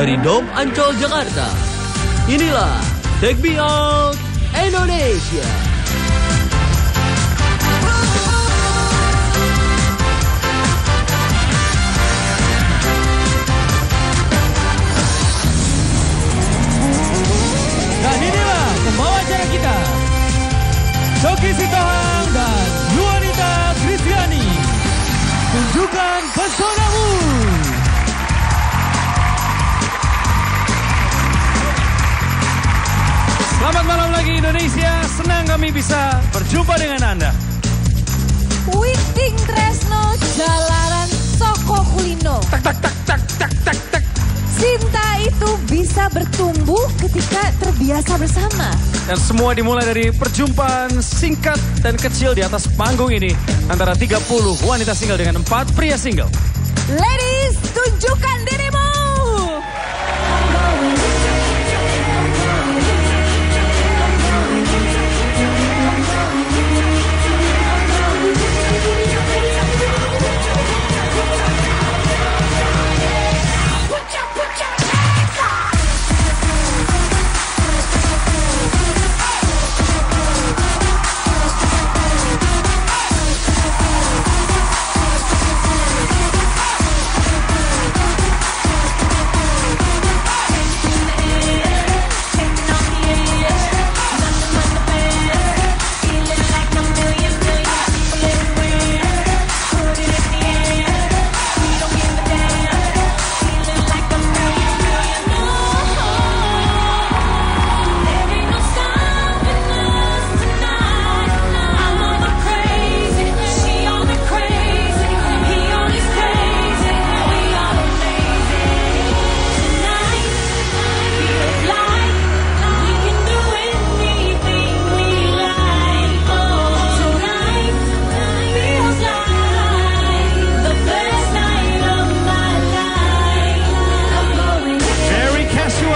dari Dom Ancol Jakarta. Inilah Take Me Out Indonesia. Dan inilah pembawa acara kita, Coki Sitohang dan Yuanita Kristiani. Tunjukkan pesonamu. Selamat malam lagi Indonesia, senang kami bisa berjumpa dengan Anda. Witing Tresno Jalaran Soko Kulino. Tak tak tak tak tak tak tak. Cinta itu bisa bertumbuh ketika terbiasa bersama. Dan semua dimulai dari perjumpaan singkat dan kecil di atas panggung ini antara 30 wanita single dengan 4 pria single. Ladies, tunjukkan dirimu.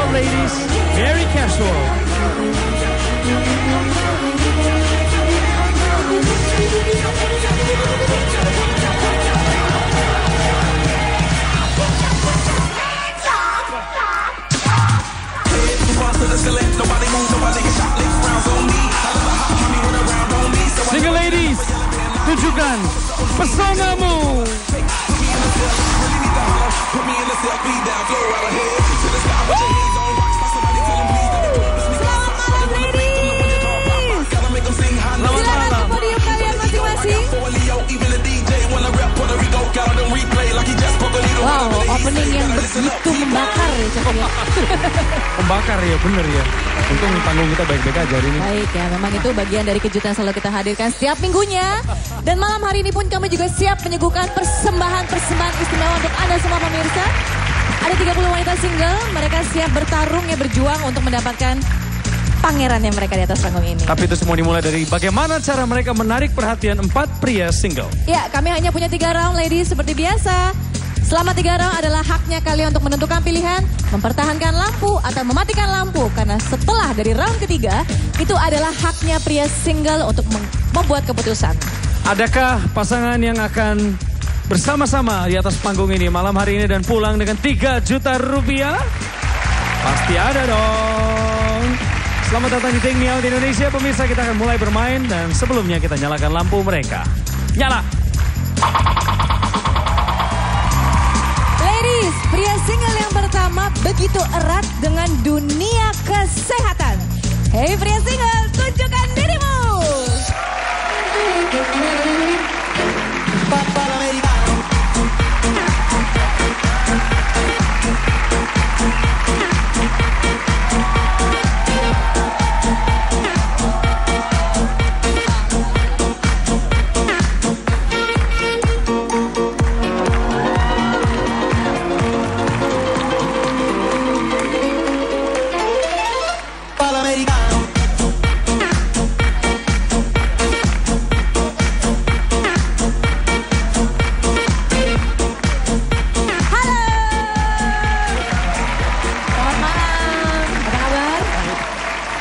Ladies, very casual. Single ladies, tunjukkan pesonamu. Wow, opening yang begitu membakar ya Cokong ya. Membakar ya, bener ya. Untung panggung kita baik-baik aja hari ini. Baik ya, memang itu bagian dari kejutan selalu kita hadirkan setiap minggunya. Dan malam hari ini pun kami juga siap menyuguhkan persembahan istimewa untuk Anda semua pemirsa. Ada 30 wanita single, mereka siap bertarung ya, berjuang untuk mendapatkan pangeran yang mereka di atas panggung ini. Tapi itu semua dimulai dari bagaimana cara mereka menarik perhatian 4 pria single. Ya, kami hanya punya 3 round ladies seperti biasa. Selama 3 round adalah haknya kalian untuk menentukan pilihan, mempertahankan lampu atau mematikan lampu. Karena setelah dari round ketiga, itu adalah haknya pria single untuk membuat keputusan. Adakah pasangan yang akan bersama-sama di atas panggung ini malam hari ini dan pulang dengan 3 juta rupiah? Pasti ada dong. Selamat datang di Take Me Out Indonesia. Pemirsa, kita akan mulai bermain dan sebelumnya kita nyalakan lampu mereka. Nyala! Ladies, pria single yang pertama begitu erat dengan dunia kesehatan. Hei pria single, tunjukkan dirimu.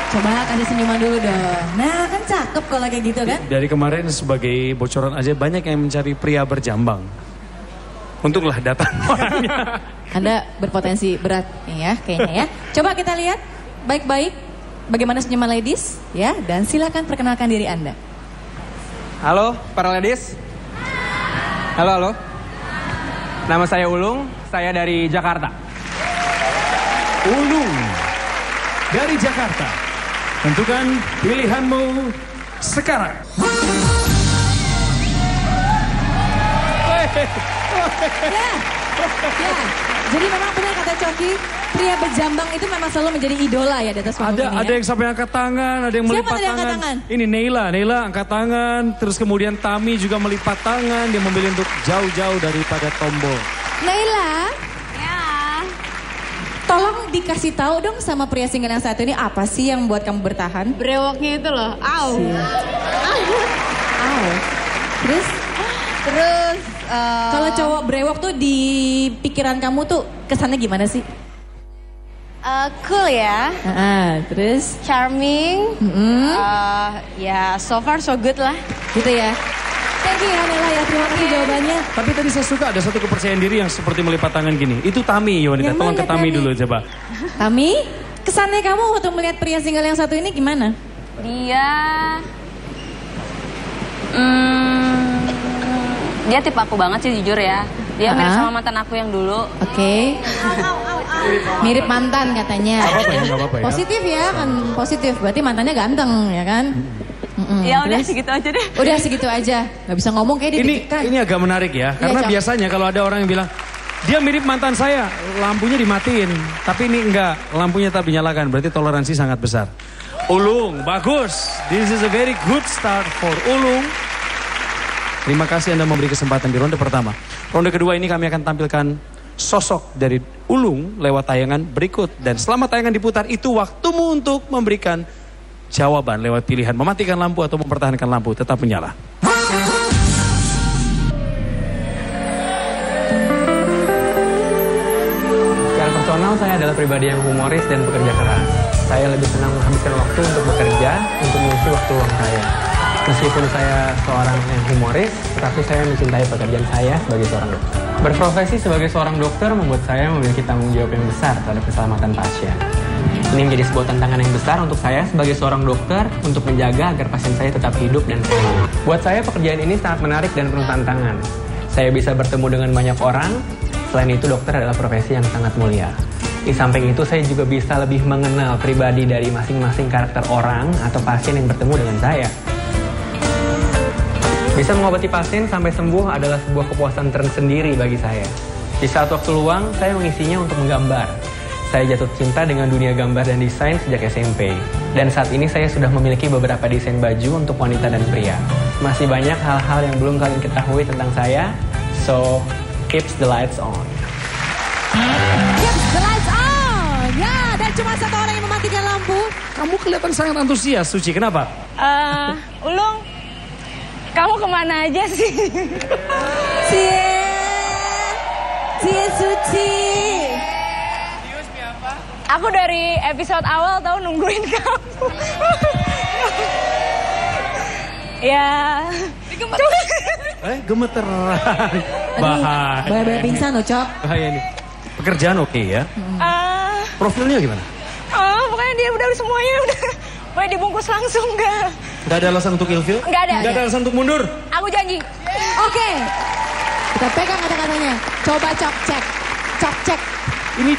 Coba kasih senyuman dulu dong. Nah kan cakep kalau kayak gitu kan. Dari kemarin sebagai bocoran aja banyak yang mencari pria berjambang. Untunglah datang orangnya. Anda berpotensi berat nih ya kayaknya ya. Coba kita lihat baik-baik bagaimana senyuman ladies ya. Dan silakan perkenalkan diri Anda. Halo para ladies. Halo, halo. Nama saya Ulung, saya dari Jakarta. Ulung dari Jakarta. Tentukan pilihanmu sekarang. Ya, ya. Jadi memang benar kata Coki, pria bejambang itu memang selalu menjadi idola ya di atas panggung ini. Ada Ya? yang sampai angkat tangan, ada yang Siapa melipat tadi angkat tangan. tangan? Ini Neila angkat tangan, terus kemudian Tami juga melipat tangan, dia memilih untuk jauh-jauh daripada tombol. Naila, Ya, tolong dikasih tahu dong sama pria single yang satu ini apa sih yang membuat kamu bertahan? brewoknya itu loh. Au. Aw. Terus Terus kalau cowok brewok tuh di pikiran kamu tuh kesannya gimana sih? cool ya, Terus charming. Ya so far so good lah. gitu ya. Thank you ya Naila ya, terima kasih jawabannya. Tapi tadi saya suka ada satu kepercayaan diri yang seperti melipat tangan gini. Itu Tami, Yonita. Yang Tolong mana ke Tami Tami? dulu coba. Tami, kesannya kamu waktu melihat pria single yang satu ini gimana? Dia tipe aku banget sih jujur ya. Dia mirip sama mantan aku yang dulu. Oke. Mirip mantan katanya. Gak apa-apa ya, gak apa-apa ya. Positif ya kan, positif. Berarti mantannya ganteng ya kan? Ya udah Terus? segitu aja deh. Udah segitu aja. Gak bisa ngomong kayak deg-degan. Ini agak menarik ya. Karena Cok. biasanya kalau ada orang yang bilang, dia mirip mantan saya, lampunya dimatiin. Tapi ini enggak, lampunya tetap dinyalakan. Berarti toleransi sangat besar. Ulung, bagus. This is a very good start for Ulung. Terima kasih Anda memberi kesempatan di ronde pertama. Ronde kedua ini kami akan tampilkan sosok dari Ulung lewat tayangan berikut. Dan selama tayangan diputar, itu waktumu untuk memberikan jawaban lewat pilihan mematikan lampu atau mempertahankan lampu. Tetap menyala. Secara personal saya adalah pribadi yang humoris dan bekerja keras. Saya lebih senang menghabiskan waktu untuk bekerja, untuk mengisi waktu luang saya. Meskipun saya seorang yang humoris, tetapi saya mencintai pekerjaan saya sebagai seorang dokter. Berprofesi sebagai seorang dokter membuat saya memiliki tanggung jawab yang besar terhadap keselamatan pasien. Ini menjadi sebuah tantangan yang besar untuk saya sebagai seorang dokter untuk menjaga agar pasien saya tetap hidup dan sehat. Buat saya pekerjaan ini sangat menarik dan penuh tantangan. Saya bisa bertemu dengan banyak orang, selain itu dokter adalah profesi yang sangat mulia. Di samping itu saya juga bisa lebih mengenal pribadi dari masing-masing karakter orang atau pasien yang bertemu dengan saya. Bisa mengobati pasien sampai sembuh adalah sebuah kepuasan tersendiri bagi saya. Di saat waktu luang, saya mengisinya untuk menggambar. Saya jatuh cinta dengan dunia gambar dan desain sejak SMP. Dan saat ini saya sudah memiliki beberapa desain baju untuk wanita dan pria. Masih banyak hal-hal yang belum kalian ketahui tentang saya. So, keeps the lights on. Keep the lights on. Ya, dan cuma satu orang yang mematikan lampu. Kamu kelihatan sangat antusias, Suci. Kenapa? Ulung, kamu kemana aja sih? Cie Suci. Aku dari episode awal tahu nungguin kamu. Ya. Gemeteran. Bahaya. Bahaya pingsan loh, Cok. Bahaya ini. Pekerjaan oke ya. Profilnya gimana? Pokoknya dia udah semuanya udah. Pokoknya dibungkus langsung enggak. Gak ada alasan untuk ilfil? Enggak ada. Gak ada alasan untuk mundur? Aku janji. Oke. Kita pegang kata-katanya. Coba cok cek. Cok cek. Ini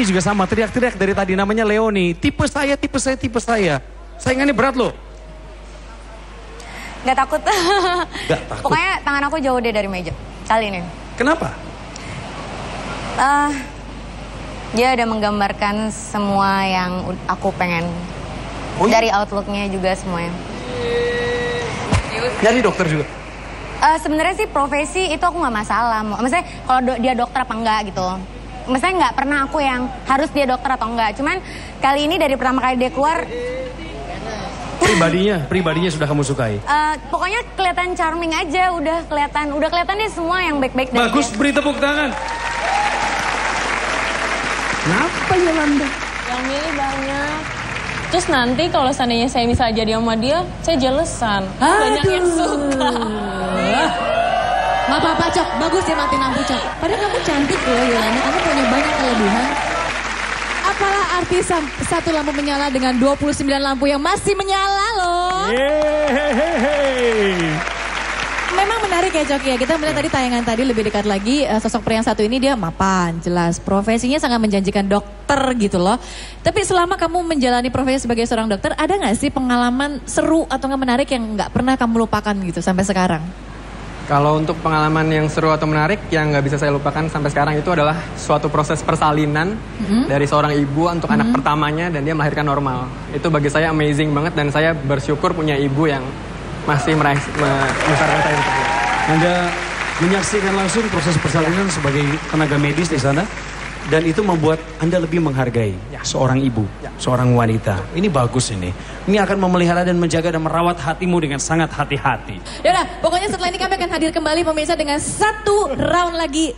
juga sama. Teriak-teriak dari tadi, namanya Leoni. Tipe saya. Saingannya berat loh. Gak takut. Gak takut. Pokoknya tangan aku jauh deh dari meja. Kali ini. Kenapa? Dia udah menggambarkan semua yang aku pengen. Oh, iya? Dari outlooknya juga semuanya. Jadi dokter juga? Sebenarnya sih profesi itu aku nggak masalah. Maksudnya kalau dia dokter apa enggak gitu. Maksudnya nggak pernah aku yang harus dia dokter atau enggak. Cuman kali ini dari pertama kali dia keluar. Pribadinya sudah kamu sukai? Pokoknya kelihatan charming aja. Udah kelihatan deh semua yang baik-baik dari Bagus, dia. beri tepuk tangan. Kenapa Yolanda? Yang milih banyak. Terus nanti kalau seandainya saya misalnya jadi sama dia, saya jelesan. Banyak yang suka. Gak apa-apa Cok, bagus ya mati lampu Cok. Padahal kamu cantik loh Yolanda, kamu punya banyak kelebihan. Apalah arti satu lampu menyala dengan 29 lampu yang masih menyala loh. Memang menarik ya Cok ya, kita melihat tadi tayangan tadi lebih dekat lagi sosok pria yang satu ini dia mapan, jelas. Profesinya sangat menjanjikan dokter gitu loh. Tapi selama kamu menjalani profesi sebagai seorang dokter, ada gak sih pengalaman seru atau gak menarik yang gak pernah kamu lupakan gitu sampai sekarang? Kalau untuk pengalaman yang seru atau menarik yang nggak bisa saya lupakan sampai sekarang itu adalah suatu proses persalinan dari seorang ibu untuk anak pertamanya dan dia melahirkan normal. Itu bagi saya amazing banget dan saya bersyukur punya ibu yang masih membesarkan saya. Anda menyaksikan langsung proses persalinan sebagai tenaga medis di sana. Dan itu membuat Anda lebih menghargai seorang ibu, seorang wanita. Ini bagus ini. Ini akan memelihara dan menjaga dan merawat hatimu dengan sangat hati-hati. Yaudah, pokoknya setelah ini kami akan hadir kembali pemirsa dengan satu round lagi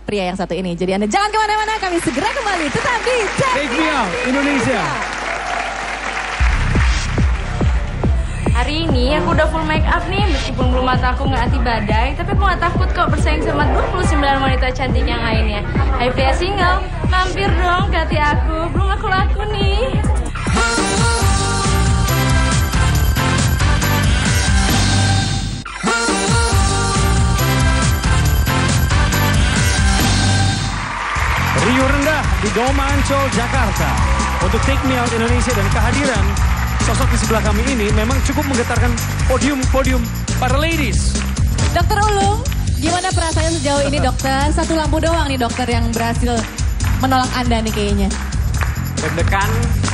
pria yang satu ini. Jadi Anda jangan kemana-mana, kami segera kembali. Tetap di Take Me Out Indonesia. Hari ini aku udah full make up nih, meskipun belum mata aku nggak anti badai, tapi aku nggak takut kok bersaing sama 29 wanita cantik yang lainnya. Hai pria single, mampir dong ke hati aku, belum aku laku nih. Rio rendah di Doma Ancol, Jakarta. Untuk Take Me Out Indonesia dan kehadiran sosok di sebelah kami ini memang cukup menggetarkan podium para ladies. Dokter Ulung, gimana perasaannya sejauh ini dokter? Satu lampu doang nih dokter yang berhasil menolak Anda nih kayaknya. Deg-degan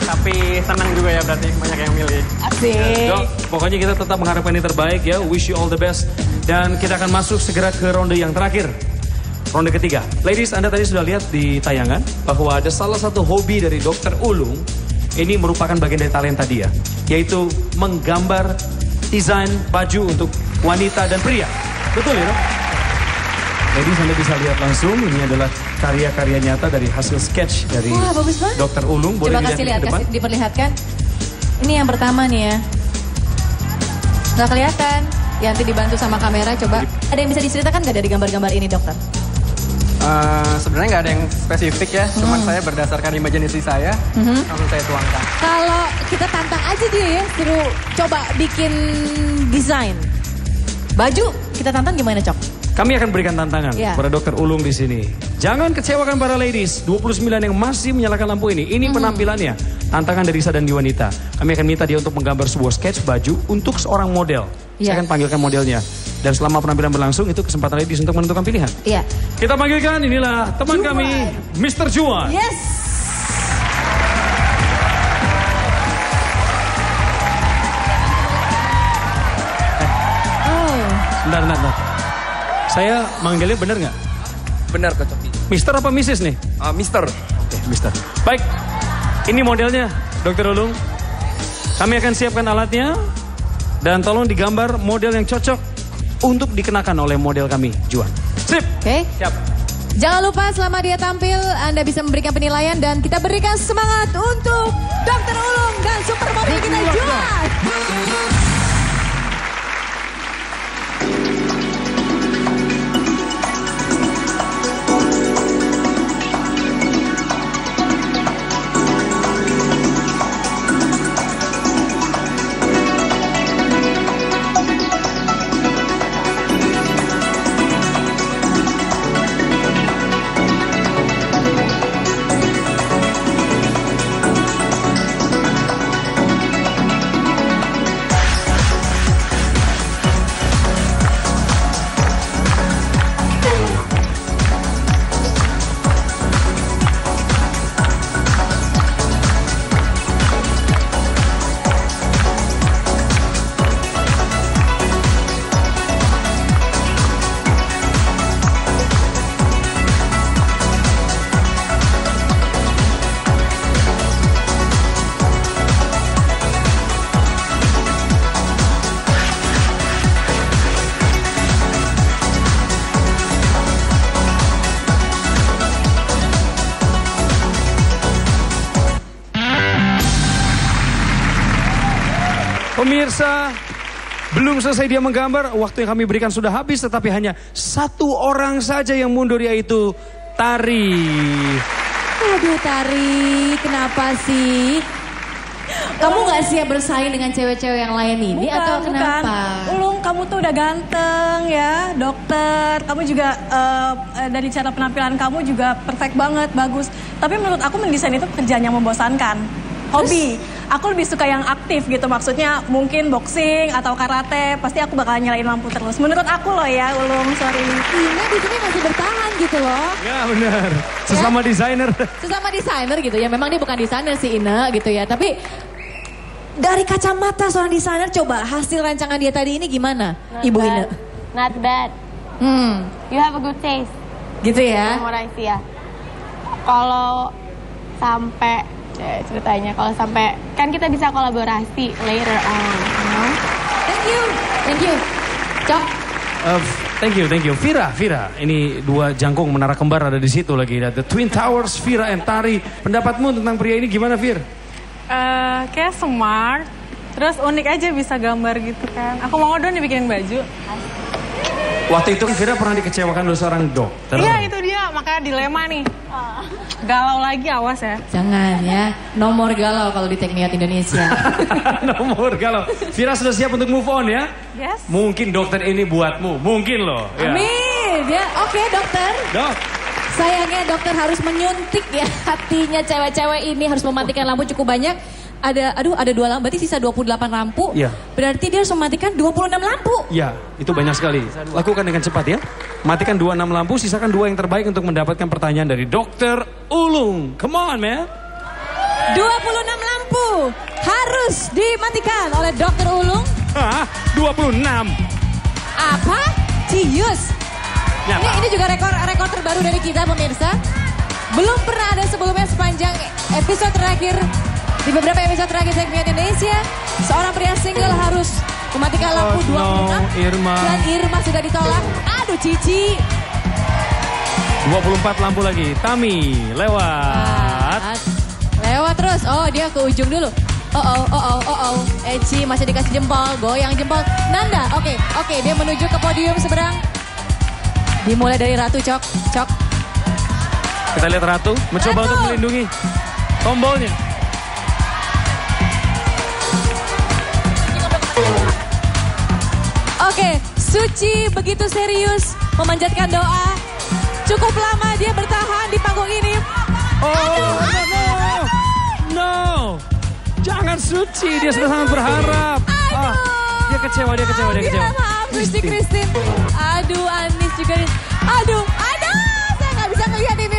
tapi senang juga ya berarti banyak yang milih. Asik. Dok, pokoknya kita tetap mengharapkan yang terbaik ya. Wish you all the best. Dan kita akan masuk segera ke ronde yang terakhir. Ronde ketiga. Ladies, Anda tadi sudah lihat di tayangan bahwa ada salah satu hobi dari Dokter Ulung. Ini merupakan bagian dari talenta dia, yaitu menggambar desain baju untuk wanita dan pria. Betul ya, Dok? Ladies, Anda bisa lihat langsung, ini adalah karya-karya nyata dari hasil sketch dari Dokter Ulung. Boleh coba kasih lihat, ke depan? kasih diperlihatkan. Ini yang pertama nih ya. Nggak kelihatan. Ya, nanti dibantu sama kamera, coba. Ada yang bisa diceritakan nggak dari gambar-gambar ini, dokter? Sebenarnya nggak ada yang spesifik ya, cuman saya berdasarkan imajinasi saya, langsung saya tuangkan. Kalau kita tantang aja dia ya, suruh coba bikin desain baju, kita tantang gimana Cok? Kami akan berikan tantangan Ya. kepada Dokter Ulung di sini. Jangan kecewakan para ladies, 29 yang masih menyalakan lampu ini. Ini penampilannya, tantangan dari Risa dan di wanita. Kami akan minta dia untuk menggambar sebuah sketch baju untuk seorang model. Ya. Saya akan panggilkan modelnya. Dan selama penampilan berlangsung, itu kesempatan ladies untuk menentukan pilihan. Iya. Kita panggilkan, inilah teman Juan. kami, Mr. Juan. Yes. Oh. Bentar. Saya manggilnya benar nggak? Benar Kak Coki. Mister apa Mrs. nih? Mister. Oke, Mister. Baik, ini modelnya, Dokter Ulung. Kami akan siapkan alatnya. Dan tolong digambar model yang cocok untuk dikenakan oleh model kami, Juan. Sip. Oke. Siap. Jangan lupa selama dia tampil, Anda bisa memberikan penilaian dan kita berikan semangat untuk Dokter Ulung dan supermodel kita Juan. Pemirsa, Belum selesai dia menggambar, waktu yang kami berikan sudah habis, tetapi hanya satu orang saja yang mundur, yaitu Tari. Aduh Tari, kenapa sih? Kamu gak siap bersaing dengan cewek-cewek yang lain ini atau kenapa? Ulung, kamu tuh udah ganteng ya, dokter. Kamu juga dari cara penampilan kamu juga perfect banget, bagus. Tapi menurut aku mendesain itu pekerjaan yang membosankan. Hobi. Aku lebih suka yang aktif gitu, maksudnya mungkin boxing atau karate. Pasti aku bakal nyalain lampu terus. Menurut aku loh ya, Ulung, sorry. Ina di sini masih bertahan gitu loh. Ya benar, sesama desainer. Sesama desainer gitu ya, memang dia bukan desainer sih Ina gitu ya. Tapi dari kacamata seorang desainer, coba hasil rancangan dia tadi ini gimana, Ibu Ina? Not bad. You have a good taste. Gitu ya. What I see ya. Kalau sampai ceritanya, kalau sampai kan kita bisa kolaborasi later on. Thank you. Cok. Thank you. Vira. Ini dua jangkung menara kembar ada di situ lagi. The Twin Towers, Vira and Tari. Pendapatmu tentang pria ini gimana, Vir? Kayak smart, terus unik aja bisa gambar gitu kan. Aku mau dong dibikinin baju. Waktu itu Vira pernah dikecewakan oleh seorang dokter. Iya itu dia, makanya dilema nih. Galau lagi, awas ya. Jangan ya, nomor galau kalau di Tekniat Indonesia. Nomor galau. Vira sudah siap untuk move on ya? Yes. Mungkin dokter ini buatmu, mungkin loh. Ya. Amin ya, oke dokter. Dok. Sayangnya dokter harus menyuntik ya hatinya cewek-cewek ini, harus mematikan lampu cukup banyak. Ada 2 lampu, berarti sisa 28 lampu. Iya. Berarti dia harus mematikan 26 lampu. Ya, itu banyak sekali. Lakukan dengan cepat ya. Matikan 26 lampu, sisakan 2 yang terbaik untuk mendapatkan pertanyaan dari Dokter Ulung. Come on, man. 26 lampu harus dimatikan oleh Dokter Ulung. Hah? 26? Apa? Cius. Nyata. Ini juga rekor terbaru dari kita pemirsa. Belum pernah ada sebelumnya sepanjang episode terakhir. Di beberapa episode terakhir Tekniat Indonesia, seorang pria single harus mematikan lampu 26. No, Irma. Dan Irma sudah ditolak. Aduh Cici. 24 lampu lagi. Tami lewat. Lewat terus. Oh dia ke ujung dulu. Oh. Eci masih dikasih jempol. Goyang jempol. Nanda. Oke. Dia menuju ke podium seberang. Dimulai dari Ratu, Cok. Kita lihat Ratu mencoba untuk melindungi tombolnya. Oke, Suci begitu serius memanjatkan doa. Cukup lama dia bertahan di panggung ini. No. Jangan Suci, dia sudah sangat berharap. Dia kecewa. Iya, maaf Suci Christine. Aduh, Anis juga. Aduh, saya nggak bisa ngelihat ini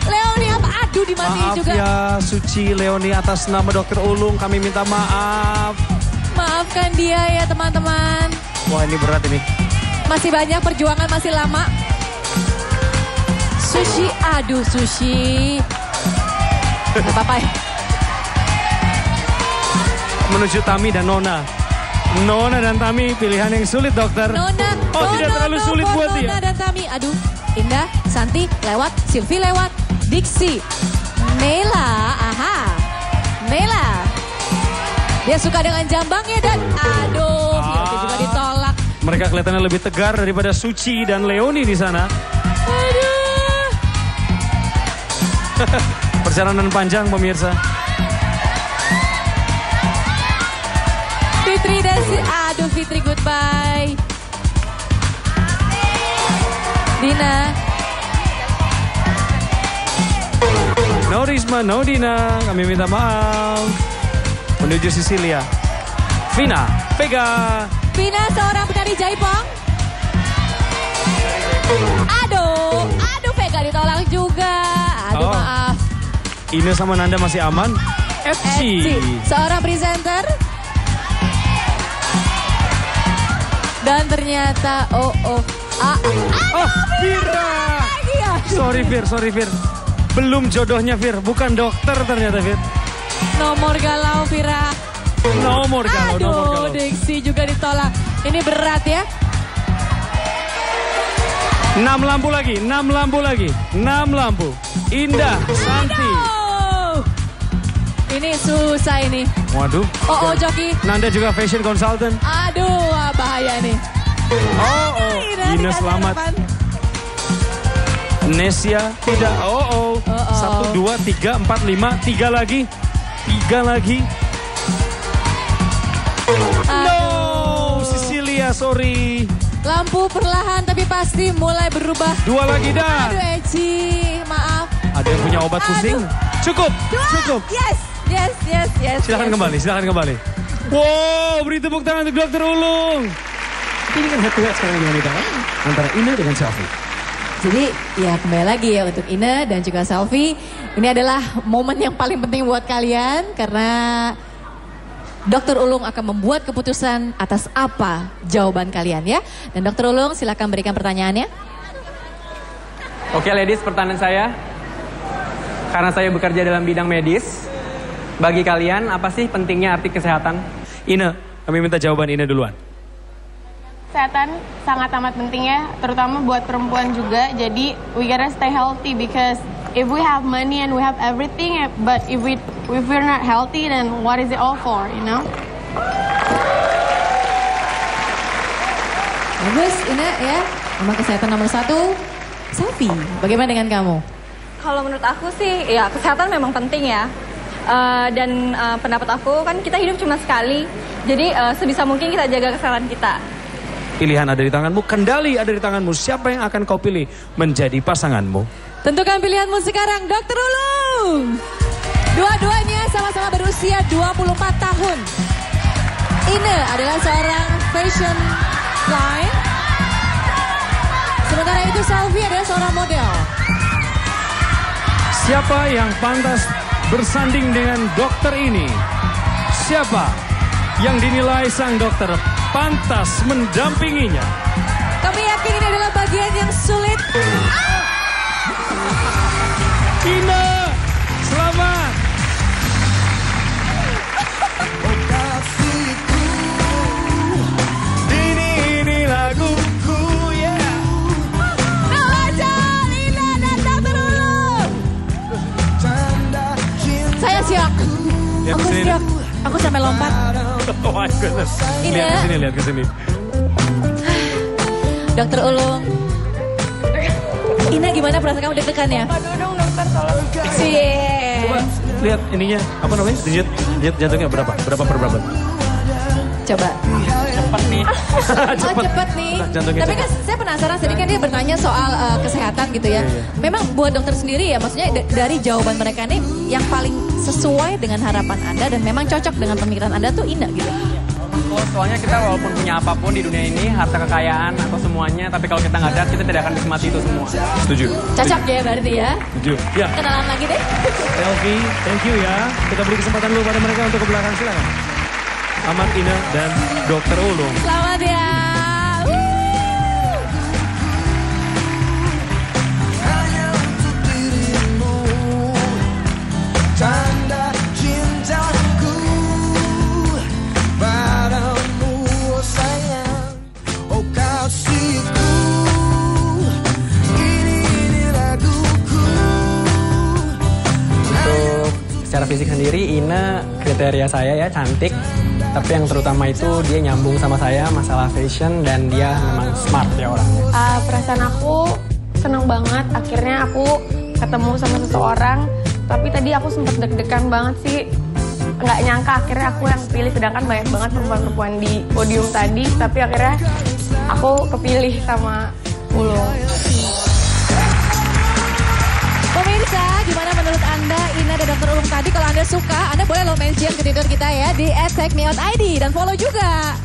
Leoni apa? Aduh, dimatiin juga. Maaf ya Suci, Leoni, atas nama Dokter Ulung kami minta maaf. Maafkan dia ya teman-teman. Wah ini berat ini. Masih banyak perjuangan, masih lama. Sushi, aduh Sushi. Gak apa-apa ya. Menuju Tami dan Nona. Nona dan Tami pilihan yang sulit dokter. Nona, tidak terlalu sulit buat dia. Nona dan Tami, aduh. Indah, Santi lewat, Silvi lewat, Diksi, Nela, Nela. Dia suka dengan jambangnya dan aduh, dia juga ditolak. Mereka kelihatannya lebih tegar daripada Suci dan Leoni di sana. Aduh. Perjalanan panjang pemirsa. Fitri dan aduh Fitri goodbye. Dina. No Risma, no Dina, kami minta maaf. Menuju Sisilia. Vina, Vega. Vina seorang penari jaipong. Aduh Vega ditolak juga. Aduh maaf. Ine sama Nanda masih aman. FC. Seorang presenter. Dan ternyata Vira. Sorry Vir. Belum jodohnya Vir, bukan dokter ternyata Vir. Nomor galau Vira. Nomor galau. Diksi juga ditolak. Ini berat ya. 6 lampu lagi. 6 lampu. Indah, Santi. ini susah ini. Waduh. Oh, Joki. Nanda juga fashion consultant. Aduh, bahaya nih. Ina selamat. Nesia tidak. 1, 2, 3, 4, 5. 3 lagi. 3 lagi. No, Cecilia, sorry. Lampu perlahan tapi pasti mulai berubah. 2 lagi dah. Aduh Eci, maaf. Ada yang punya obat pusing? Cukup, 2. cukup. Yes. Silakan kembali. Wow, beri tepuk tangan untuk Dr. Ulung. Ini kan head to head sekarang dengan kita kan? Antara Ina dengan Selfie. Jadi ya kembali lagi ya untuk Ina dan juga Selfie. Ini adalah momen yang paling penting buat kalian karena Dr. Ulung akan membuat keputusan atas apa jawaban kalian ya. Dan Dr. Ulung silakan berikan pertanyaannya. Oke ladies, pertanyaan saya. Karena saya bekerja dalam bidang medis, bagi kalian apa sih pentingnya arti kesehatan? Ina, kami minta jawaban Ina duluan. Kesehatan sangat amat penting ya, terutama buat perempuan juga. Jadi we gotta stay healthy because if we have money and we have everything, but if we're not healthy, then what is it all for, you know? Bagus Ina ya. Nomor kesehatan nomor 1. Selfie, bagaimana dengan kamu? Kalau menurut aku sih, ya kesehatan memang penting ya. Dan pendapat aku kan kita hidup cuma sekali. Jadi sebisa mungkin kita jaga kesehatan kita. Pilihan ada di tanganmu, kendali ada di tanganmu. Siapa yang akan kau pilih menjadi pasanganmu? Tentukan pilihanmu sekarang, Dr. Ulung. Dua-duanya sama-sama berusia 24 tahun. Ina adalah seorang fashion line. Sementara itu Selfie adalah seorang model. Siapa yang pantas bersanding dengan dokter ini? Siapa yang dinilai sang dokter pantas mendampinginya? Kami yakin ini adalah bagian yang sulit. Ina, selamat. Ini laguku ya. Ina dan Dr. Ulung. Saya siap. Aku siap. Aku sampai lompat. Oh my goodness. Lihat ke sini. Dr. Ulung. Ina gimana perasaan kamu deg-degan ya? Aduh dong dokter tolong. Coba lihat ininya, apa namanya? Denyut jantungnya berapa? Berapa per berapa? Coba. Cepet nih. Cepet nih. Jantungnya Tapi kan saya penasaran, tadi kan dia bertanya soal kesehatan gitu ya. Memang buat dokter sendiri ya, maksudnya dari jawaban mereka nih yang paling sesuai dengan harapan Anda dan memang cocok dengan pemikiran Anda tuh Ina gitu. Soalnya kita walaupun punya apapun di dunia ini, harta kekayaan atau semuanya, tapi kalau kita nggak ada, kita tidak akan nikmati itu semua. Setuju. Cocok ya berarti ya. Setuju. Ya. Kenalan lagi deh. Selfie, thank you ya. Kita beri kesempatan dulu pada mereka untuk ke belakang, silakan. Aman, Ina dan Dr. Ulung. Selamat ya. Tanda cintaku padamu, oh sayang, oh kasihku. Ini laguku. Untuk secara fisik sendiri, Ina kriteria saya ya cantik. Tapi yang terutama itu dia nyambung sama saya masalah fashion dan dia memang smart ya orangnya. Perasaan aku seneng banget. Akhirnya aku ketemu sama seseorang. Tapi tadi aku sempat deg-degan banget sih. Nggak nyangka akhirnya aku yang pilih. Sedangkan banyak banget perempuan-perempuan di podium tadi. Tapi akhirnya aku kepilih sama Ulung. Pemirsa, gimana menurut Anda Ina dan Dr. Ulung tadi? Kalau Anda suka, Anda boleh lo mention ke Twitter kita ya di @TakeMeOutID dan follow juga.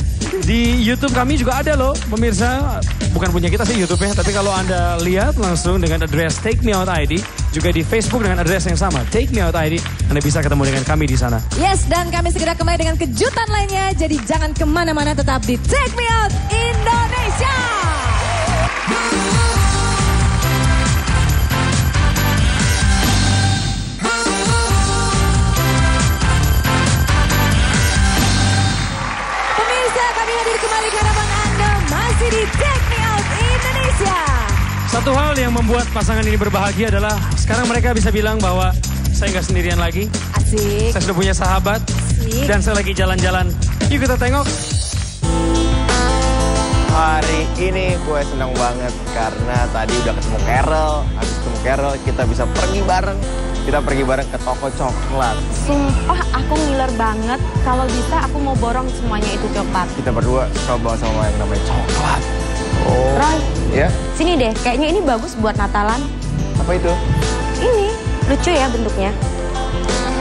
Di YouTube kami juga ada loh, pemirsa. Bukan punya kita sih YouTube-nya, tapi kalau Anda lihat langsung dengan address Take Me Out ID, juga di Facebook dengan address yang sama, Take Me Out ID, Anda bisa ketemu dengan kami di sana. Yes, dan kami segera kembali dengan kejutan lainnya. Jadi jangan kemana-mana, tetap di Take Me Out Indonesia. Pemirsa, kami hadir kembali ke hadapan Anda masih di Take Me Out Indonesia. Satu hal yang membuat pasangan ini berbahagia adalah sekarang mereka bisa bilang bahwa saya nggak sendirian lagi. Asik. Saya sudah punya sahabat. Asik. Dan saya lagi jalan-jalan. Yuk kita tengok. Hari ini gue senang banget karena tadi udah ketemu Carol. Habis ketemu Carol kita bisa pergi bareng. Kita pergi bareng ke toko coklat. Sumpah aku ngiler banget. Kalau bisa aku mau borong semuanya itu coklat. Kita berdua suka banget sama yang namanya coklat. Oh. Roy, Ya? sini deh. Kayaknya ini bagus buat Natalan. Apa itu? Ini lucu ya bentuknya.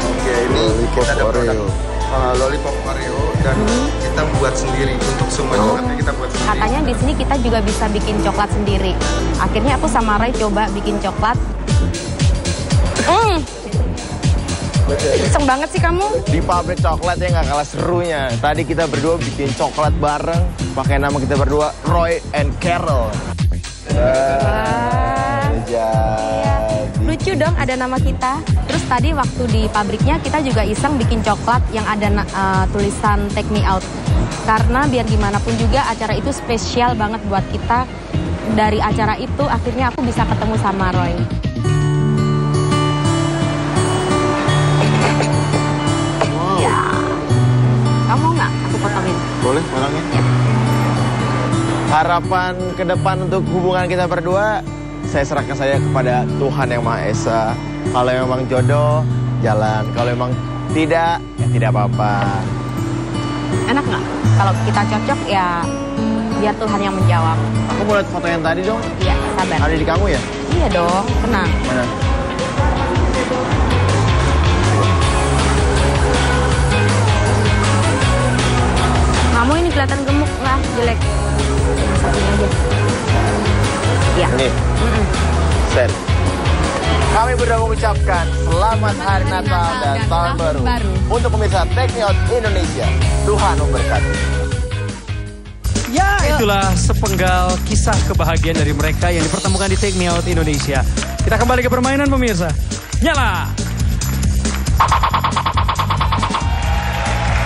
Oke, ini kita ada produk lollipop Oreo dan kita buat sendiri untuk semua coklatnya kita buat sendiri. Katanya di sini kita juga bisa bikin coklat sendiri. Akhirnya aku sama Roy coba bikin coklat. Iseng banget sih kamu. Di pabrik coklatnya nggak kalah serunya. Tadi kita berdua bikin coklat bareng. Pakai nama kita berdua, Roy and Carol. Lucu dong ada nama kita. Terus tadi waktu di pabriknya kita juga iseng bikin coklat yang ada tulisan Take Me Out. Karena biar gimana pun juga acara itu spesial banget buat kita. Dari acara itu akhirnya aku bisa ketemu sama Roy. Ya. Kamu mau nggak aku potongin? Boleh, orangnya. Ya. Harapan ke depan untuk hubungan kita berdua, saya serahkan saya kepada Tuhan Yang Maha Esa. Kalau memang jodoh, jalan. Kalau memang tidak, ya tidak apa-apa. Enak nggak? Kalau kita cocok ya biar Tuhan yang menjawab. Aku mau lihat foto yang tadi dong. Iya, sabar. Ada di kamu ya? Iya dong, tenang. Mana? Kamu ini kelihatan gemuk lah, jelek. Satunya aja. Iya. Ini. Set. Kami berdua mengucapkan selamat Hari Natal dan Tahun Baru untuk pemirsa Take Me Out Indonesia. Tuhan memberkati. Ya, itulah sepenggal kisah kebahagiaan dari mereka yang dipertemukan di Take Me Out Indonesia. Kita kembali ke permainan pemirsa. Nyala!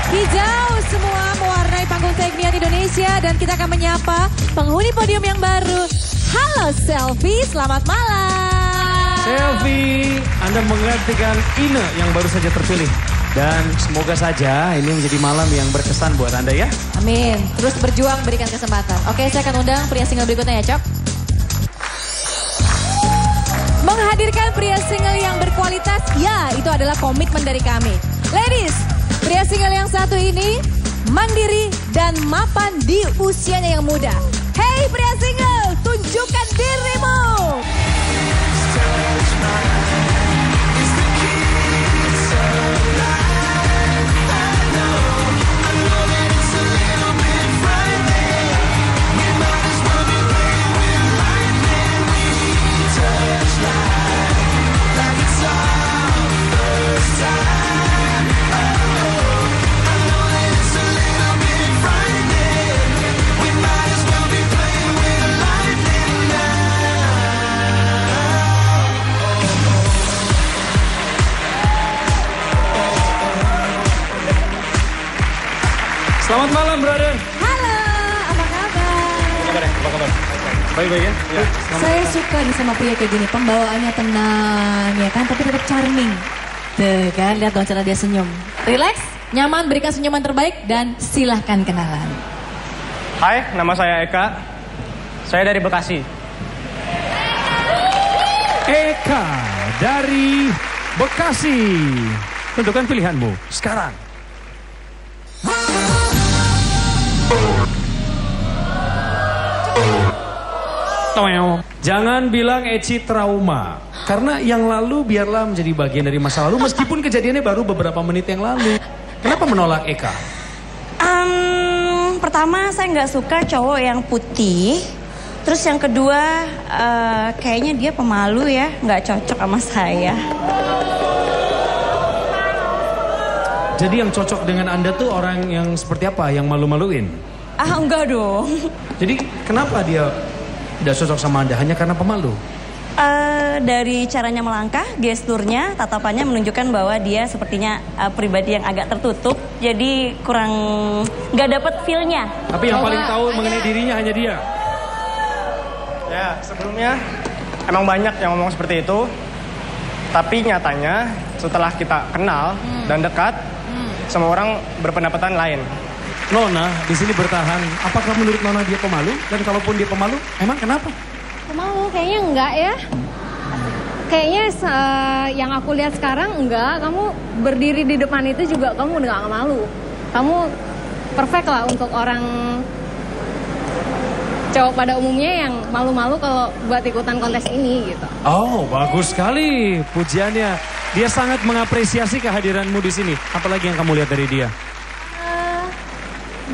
Hijau semua mewarnai panggung Take Me Out Indonesia dan kita akan menyapa penghuni podium yang baru. Halo Selfie, selamat malam. Selfie, Anda menggantikan Ine yang baru saja terpilih. Dan semoga saja ini menjadi malam yang berkesan buat Anda ya. Amin, terus berjuang berikan kesempatan. Oke, saya akan undang pria single berikutnya ya, Cok. Menghadirkan pria single yang berkualitas, ya itu adalah komitmen dari kami. Ladies, pria single yang satu ini mandiri dan mapan di usianya yang muda. Hey pria single, tunjukkan dirimu. Selamat malam, brother. Halo, apa kabar? Apa kabar? Baik-baik ya? Ya. Saya suka nih sama pria kayak gini, pembawaannya tenang ya kan, tapi tetap charming. Tuh kan, lihat dong cara dia senyum. Relax, nyaman, berikan senyuman terbaik dan silahkan kenalan. Hai, nama saya Eka. Saya dari Bekasi. Eka dari Bekasi. Tentukan pilihanmu sekarang. Jangan bilang Eci trauma. Karena yang lalu biarlah menjadi bagian dari masa lalu meskipun kejadiannya baru beberapa menit yang lalu. Kenapa menolak Eka? Pertama saya nggak suka cowok yang putih. Terus yang kedua kayaknya dia pemalu ya, nggak cocok sama saya. Jadi yang cocok dengan Anda tuh orang yang seperti apa? Yang malu-maluin? Enggak dong. Jadi kenapa dia tidak cocok sama Anda? Hanya karena pemalu? Dari caranya melangkah, gesturnya, tatapannya menunjukkan bahwa dia sepertinya pribadi yang agak tertutup. Jadi kurang nggak dapet feel-nya. Tapi yang paling tahu mengenai dirinya hanya dia? Ya, sebelumnya emang banyak yang ngomong seperti itu. Tapi nyatanya setelah kita kenal dan dekat, semua orang berpendapatan lain. Nona di sini bertahan. Apakah menurut Nona dia pemalu? Dan kalaupun dia pemalu, emang kenapa? Pemalu kayaknya enggak ya. Kayaknya yang aku lihat sekarang enggak. Kamu berdiri di depan itu juga kamu udah gak malu. Kamu perfect lah untuk orang cowok pada umumnya yang malu-malu kalau buat ikutan kontes ini gitu. Oh, bagus sekali pujiannya. Dia sangat mengapresiasi kehadiranmu di sini. Apalagi yang kamu lihat dari dia?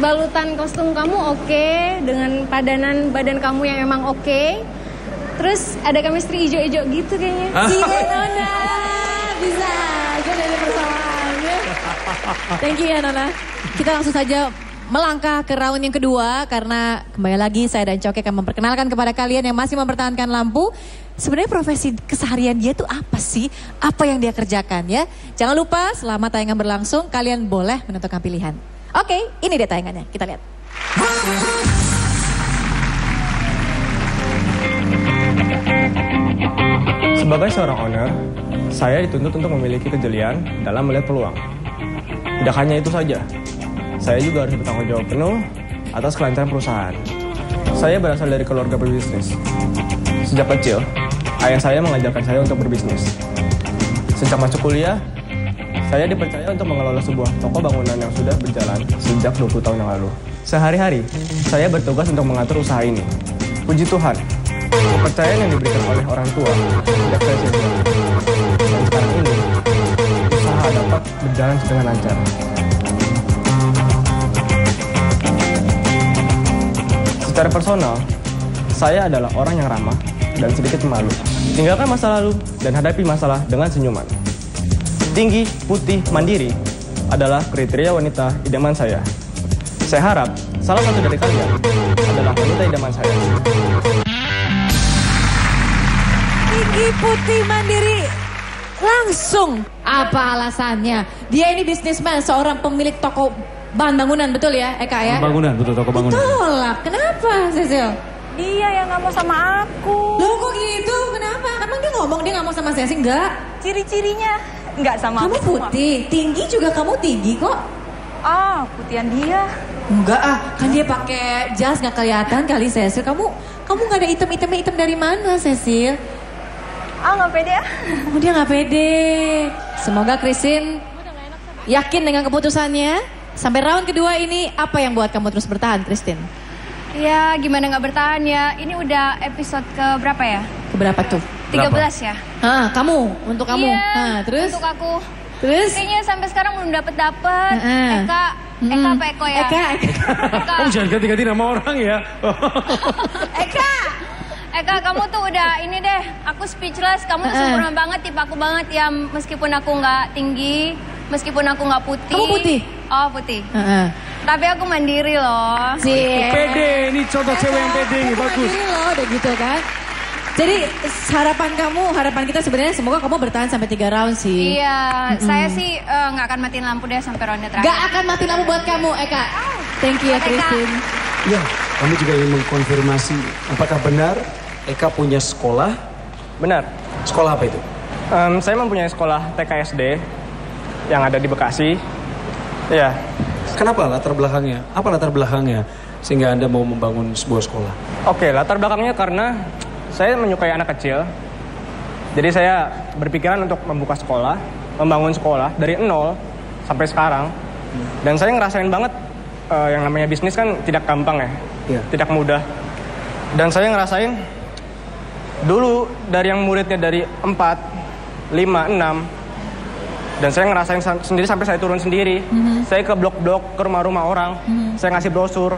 Balutan kostum kamu oke, dengan padanan badan kamu yang emang oke. Terus ada chemistry ijo-ijo gitu kayaknya. Iya Nona, bisa. Gue dari persamaan ya. Thank you ya Nona. Kita langsung saja melangkah ke round yang kedua. Karena kembali lagi saya dan Coki akan memperkenalkan kepada kalian yang masih mempertahankan lampu. Sebenarnya profesi keseharian dia tuh apa sih? Apa yang dia kerjakan ya? Jangan lupa selama tayangan berlangsung kalian boleh menentukan pilihan. Oke, ini dia tayangannya. Kita lihat. Sebagai seorang owner, saya dituntut untuk memiliki kejelian dalam melihat peluang. Tidak hanya itu saja, saya juga harus bertanggung jawab penuh atas kelancaran perusahaan. Saya berasal dari keluarga berbisnis. Sejak kecil, ayah saya mengajarkan saya untuk berbisnis. Sejak masuk kuliah, saya dipercaya untuk mengelola sebuah toko bangunan yang sudah berjalan sejak 20 tahun yang lalu. Sehari-hari, saya bertugas untuk mengatur usaha ini. Puji Tuhan, kepercayaan yang diberikan oleh orang tua tidak saya sia-sia. Dan sekarang ini, usaha dapat berjalan dengan lancar. Secara personal, saya adalah orang yang ramah dan sedikit pemalu. Tinggalkan masa lalu dan hadapi masalah dengan senyuman. Tinggi, putih, mandiri adalah kriteria wanita idaman saya. Saya harap salah satu dari kalian adalah wanita idaman saya. Tinggi, putih, mandiri. Langsung. Apa alasannya? Dia ini bisnismen, seorang pemilik toko bahan bangunan, betul ya Eka ya? Bangunan, betul toko bangunan. Tolak, kenapa Cecil? Dia yang gak mau sama aku. Loh kok gitu? Kenapa? Emang dia ngomong dia gak mau sama saya sih? Enggak. Ciri-cirinya nggak sama kamu aku putih, semua. tinggi juga kamu tinggi kok. Ah, putihan dia. Enggak kan dia pakai jas nggak kelihatan kali Cecil. Kamu nggak ada item dari mana Cecil? Ah, nggak pede ya? Oh, dia nggak pede. Semoga Christine yakin dengan keputusannya. Sampai round kedua ini apa yang buat kamu terus bertahan, Christine? Ya gimana nggak bertahan ya. Ini udah episode ke berapa ya? Keberapa tuh? 13 ya. Kamu, untuk kamu. Iya, Terus? untuk aku. Terus? Kayaknya sampai sekarang belum dapet. Eka apa Eko ya? Eka. Oh, jangan ganti-ganti nama orang ya. Eka, kamu tuh udah ini deh. Aku speechless. Kamu tuh sempurna banget, tipe aku banget ya. Meskipun aku nggak tinggi, meskipun aku nggak putih. Kamu putih? Oh, putih. Tapi aku mandiri loh. Pede, ini contoh cewek yang pede nih, bagus. Mandiri loh, udah gitu kan. Jadi harapan kita sebenarnya semoga kamu bertahan sampai 3 round sih. Iya, saya sih nggak akan matiin lampu deh sampai ronde terakhir. Gak akan mati lampu buat kamu, Eka. Thank you ya, Christine. Ya, kami juga ingin mengkonfirmasi apakah benar Eka punya sekolah? Benar. Sekolah apa itu? Saya mempunyai sekolah TKSD yang ada di Bekasi. Iya. Kenapa latar belakangnya? Apa latar belakangnya sehingga Anda mau membangun sebuah sekolah? Oke, latar belakangnya karena saya menyukai anak kecil. Jadi saya berpikiran untuk membuka sekolah, membangun sekolah dari nol sampai sekarang. Dan saya ngerasain banget yang namanya bisnis kan tidak gampang ya, tidak mudah. Dan saya ngerasain dulu dari yang muridnya dari 4, 5, 6. Dan saya ngerasain sendiri sampai saya turun sendiri. Saya ke blok-blok, ke rumah-rumah orang. Saya ngasih brosur.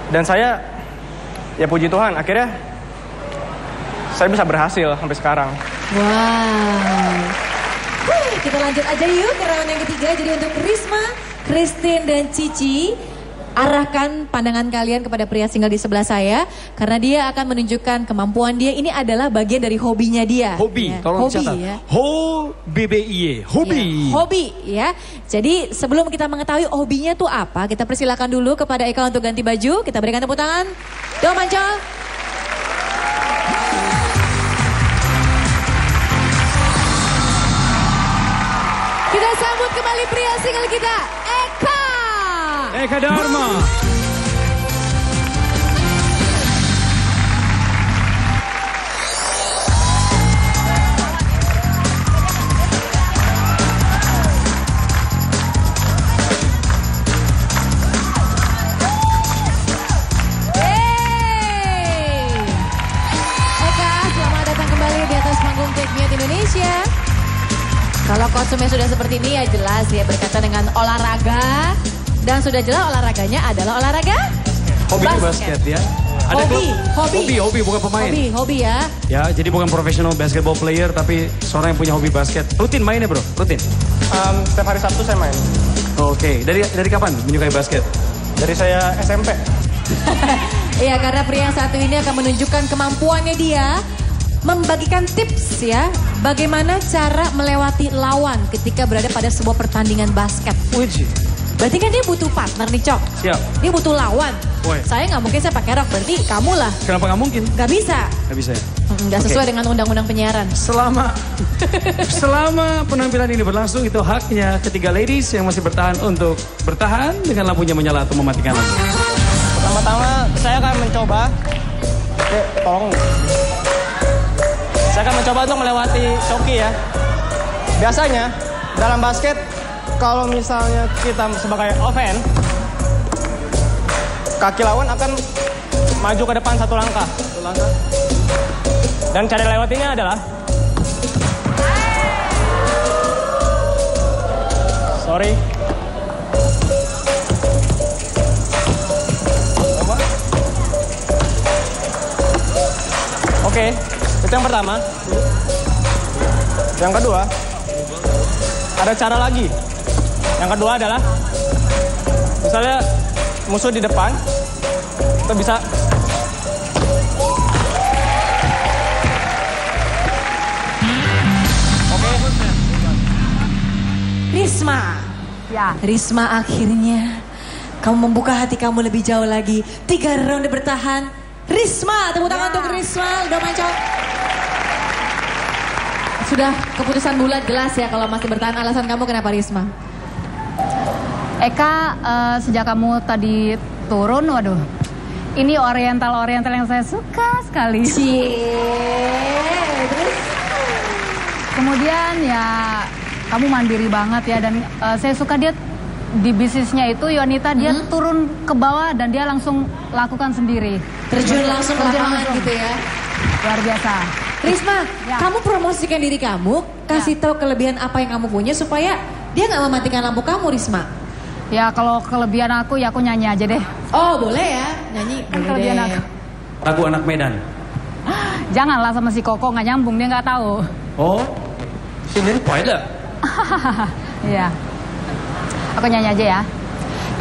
Dan saya, ya puji Tuhan, akhirnya saya bisa berhasil sampai sekarang. Wow. Kita lanjut aja yuk ke round yang ketiga. Jadi untuk Risma, Christine, dan Cici, arahkan pandangan kalian kepada pria single di sebelah saya. Karena dia akan menunjukkan kemampuan dia. Ini adalah bagian dari hobinya dia. Hobi, ya. tolong Hobi catat. ya. Hobi. Ya, hobi ya. Jadi sebelum kita mengetahui hobinya tuh apa, kita persilakan dulu kepada Eka untuk ganti baju. Kita berikan tepuk tangan. Dong Mancol. sambut kembali pria single kita, Eka. Eka Dharma. Indonesia. Kalau kostumnya sudah seperti ini ya jelas ya berkaitan dengan olahraga. Dan sudah jelas olahraganya adalah olahraga hobi basket ya. Ada hobi bukan pemain. Hobi ya. Ya, jadi bukan profesional basketball player tapi seorang yang punya hobi basket. Rutin mainnya bro? Rutin? Setiap hari Sabtu saya main. Oke, dari kapan menyukai basket? Dari saya SMP. Iya, karena pria yang satu ini akan menunjukkan kemampuannya dia membagikan tips ya, bagaimana cara melewati lawan ketika berada pada sebuah pertandingan basket. Wih. Berarti kan dia butuh partner nih, Cok. Siap. Dia butuh lawan. Woy. Saya nggak mungkin saya pakai rok, berarti kamu lah. Kenapa nggak mungkin? Nggak bisa. Nggak bisa ya? Nggak sesuai dengan undang-undang penyiaran. Selama penampilan ini berlangsung, itu haknya ketiga ladies yang masih bertahan dengan lampunya menyala atau mematikan lampu. Pertama-tama saya akan mencoba. Tolong. Saya akan mencoba untuk melewati coki ya. Biasanya dalam basket kalau misalnya kita sebagai offense, kaki lawan akan maju ke depan satu langkah. Dan cara lewatinya adalah sorry. Oke. Itu yang pertama. Yang kedua, ada cara lagi. Yang kedua adalah, misalnya musuh di depan, kita bisa Risma. Ya. Risma, akhirnya kamu membuka hati kamu lebih jauh lagi. 3 ronde bertahan. Risma, tepuk tangan untuk Risma. Udah main, Cok. Sudah keputusan bulat jelas ya kalau masih bertahan. Alasan kamu kenapa, Risma? Eka, sejak kamu tadi turun, waduh, ini oriental yang saya suka sekali. Terus? Kemudian ya, kamu mandiri banget ya, dan saya suka dia di bisnisnya itu, Yonita, dia turun ke bawah dan dia langsung lakukan sendiri. Terjun langsung ke lapangan gitu ya. Luar biasa. Risma, Ya. kamu promosikan diri kamu, kasih tahu kelebihan apa yang kamu punya supaya dia nggak mematikan lampu kamu, Risma. Ya kalau kelebihan aku, ya aku nyanyi aja deh. Oh boleh ya, nyanyi. Kan Boleh kelebihan deh. aku. Lagu Anak Medan. Janganlah sama si Koko, nggak nyambung, dia nggak tahu. Oh, sini pada. Iya. Aku nyanyi aja ya.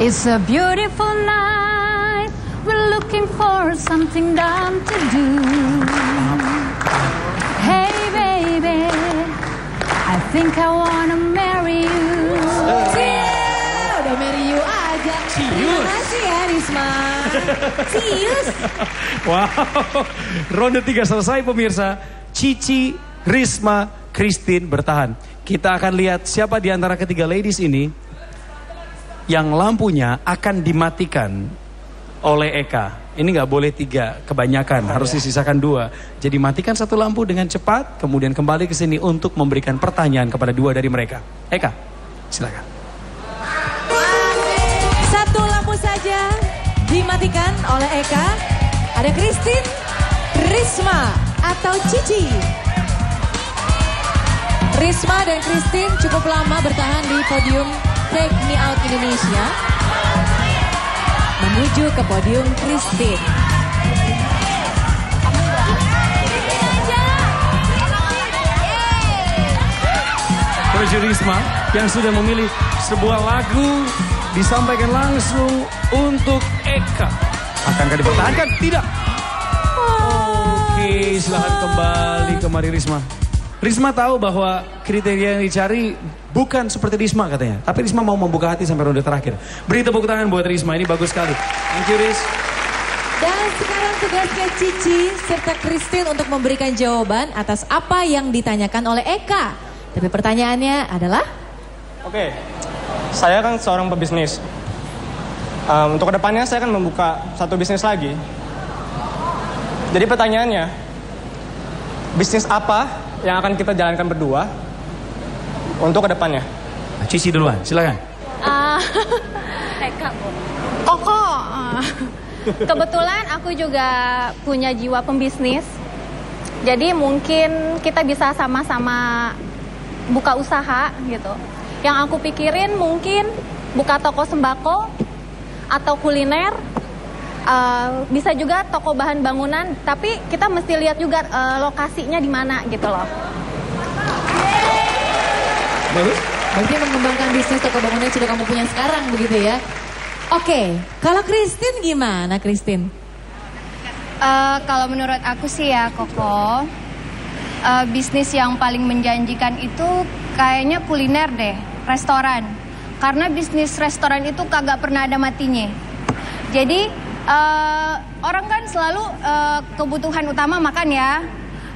It's a beautiful night, we're looking for something dumb to do. Hey baby, I think I wanna marry you. Udah marry you aja. Terima kasih ya Risma. Cius. Wow, ronde 3 selesai pemirsa. Cici, Risma, Christine bertahan. Kita akan lihat siapa di antara ketiga ladies ini yang lampunya akan dimatikan oleh Eka. Ini nggak boleh 3, kebanyakan, harus disisakan 2. Jadi matikan satu lampu dengan cepat, kemudian kembali ke sini untuk memberikan pertanyaan kepada 2 dari mereka. Eka, silakan. Satu lampu saja dimatikan oleh Eka. Ada Christine, Risma, atau Cici. Risma dan Christine cukup lama bertahan di podium Take Me Out Indonesia. Menuju ke podium Christine. Menuju Risma yang sudah memilih sebuah lagu disampaikan langsung untuk Eka. Akankah dipertahankan? Tidak. Oke, silahkan kembali kemari Risma. Risma tahu bahwa kriteria yang dicari bukan seperti Risma katanya. Tapi Risma mau membuka hati sampai ronde terakhir. Beri tepuk tangan buat Risma, ini bagus sekali. Thank you, Ris. Dan sekarang tugasnya Cici serta Christine untuk memberikan jawaban atas apa yang ditanyakan oleh Eka. Tapi pertanyaannya adalah, Oke, saya kan seorang pebisnis. Untuk kedepannya saya akan membuka satu bisnis lagi. Jadi pertanyaannya, bisnis apa yang akan kita jalankan berdua untuk kedepannya? Cici duluan, silakan. Koko. Kebetulan aku juga punya jiwa pembisnis. Jadi mungkin kita bisa sama-sama buka usaha gitu. Yang aku pikirin mungkin buka toko sembako atau kuliner. Bisa juga toko bahan bangunan, tapi kita mesti lihat juga lokasinya di mana gitu loh. Bagus. Berarti mengembangkan bisnis toko bangunan yang sudah kamu punya sekarang begitu ya. Oke, kalau Christine gimana Christine? Kalau menurut aku sih ya Koko, bisnis yang paling menjanjikan itu kayaknya kuliner deh, restoran. Karena bisnis restoran itu kagak pernah ada matinya. Jadi orang kan selalu kebutuhan utama makan ya.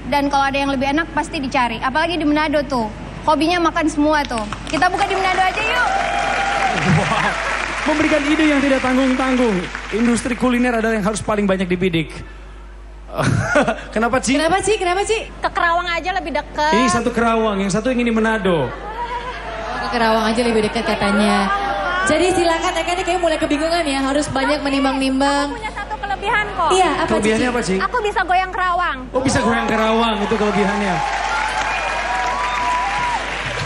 Dan kalau ada yang lebih enak pasti dicari. Apalagi di Manado tuh, hobinya makan semua tuh. Kita buka di Manado aja yuk. Wow. Memberikan ide yang tidak tanggung-tanggung. Industri kuliner adalah yang harus paling banyak dibidik. Kenapa Ci? Kenapa Ci? Ke Kerawang aja lebih dekat. Ini satu Kerawang, yang satu ingin di Manado. Ke Kerawang aja lebih dekat katanya. Jadi silakan Eka ini kayak mulai kebingungan ya, harus banyak menimbang-nimbang. Aku punya satu kelebihan kok. Iya, apa kelebihannya apa Ci? Aku bisa goyang Kerawang. Oh bisa goyang Kerawang, itu kelebihannya.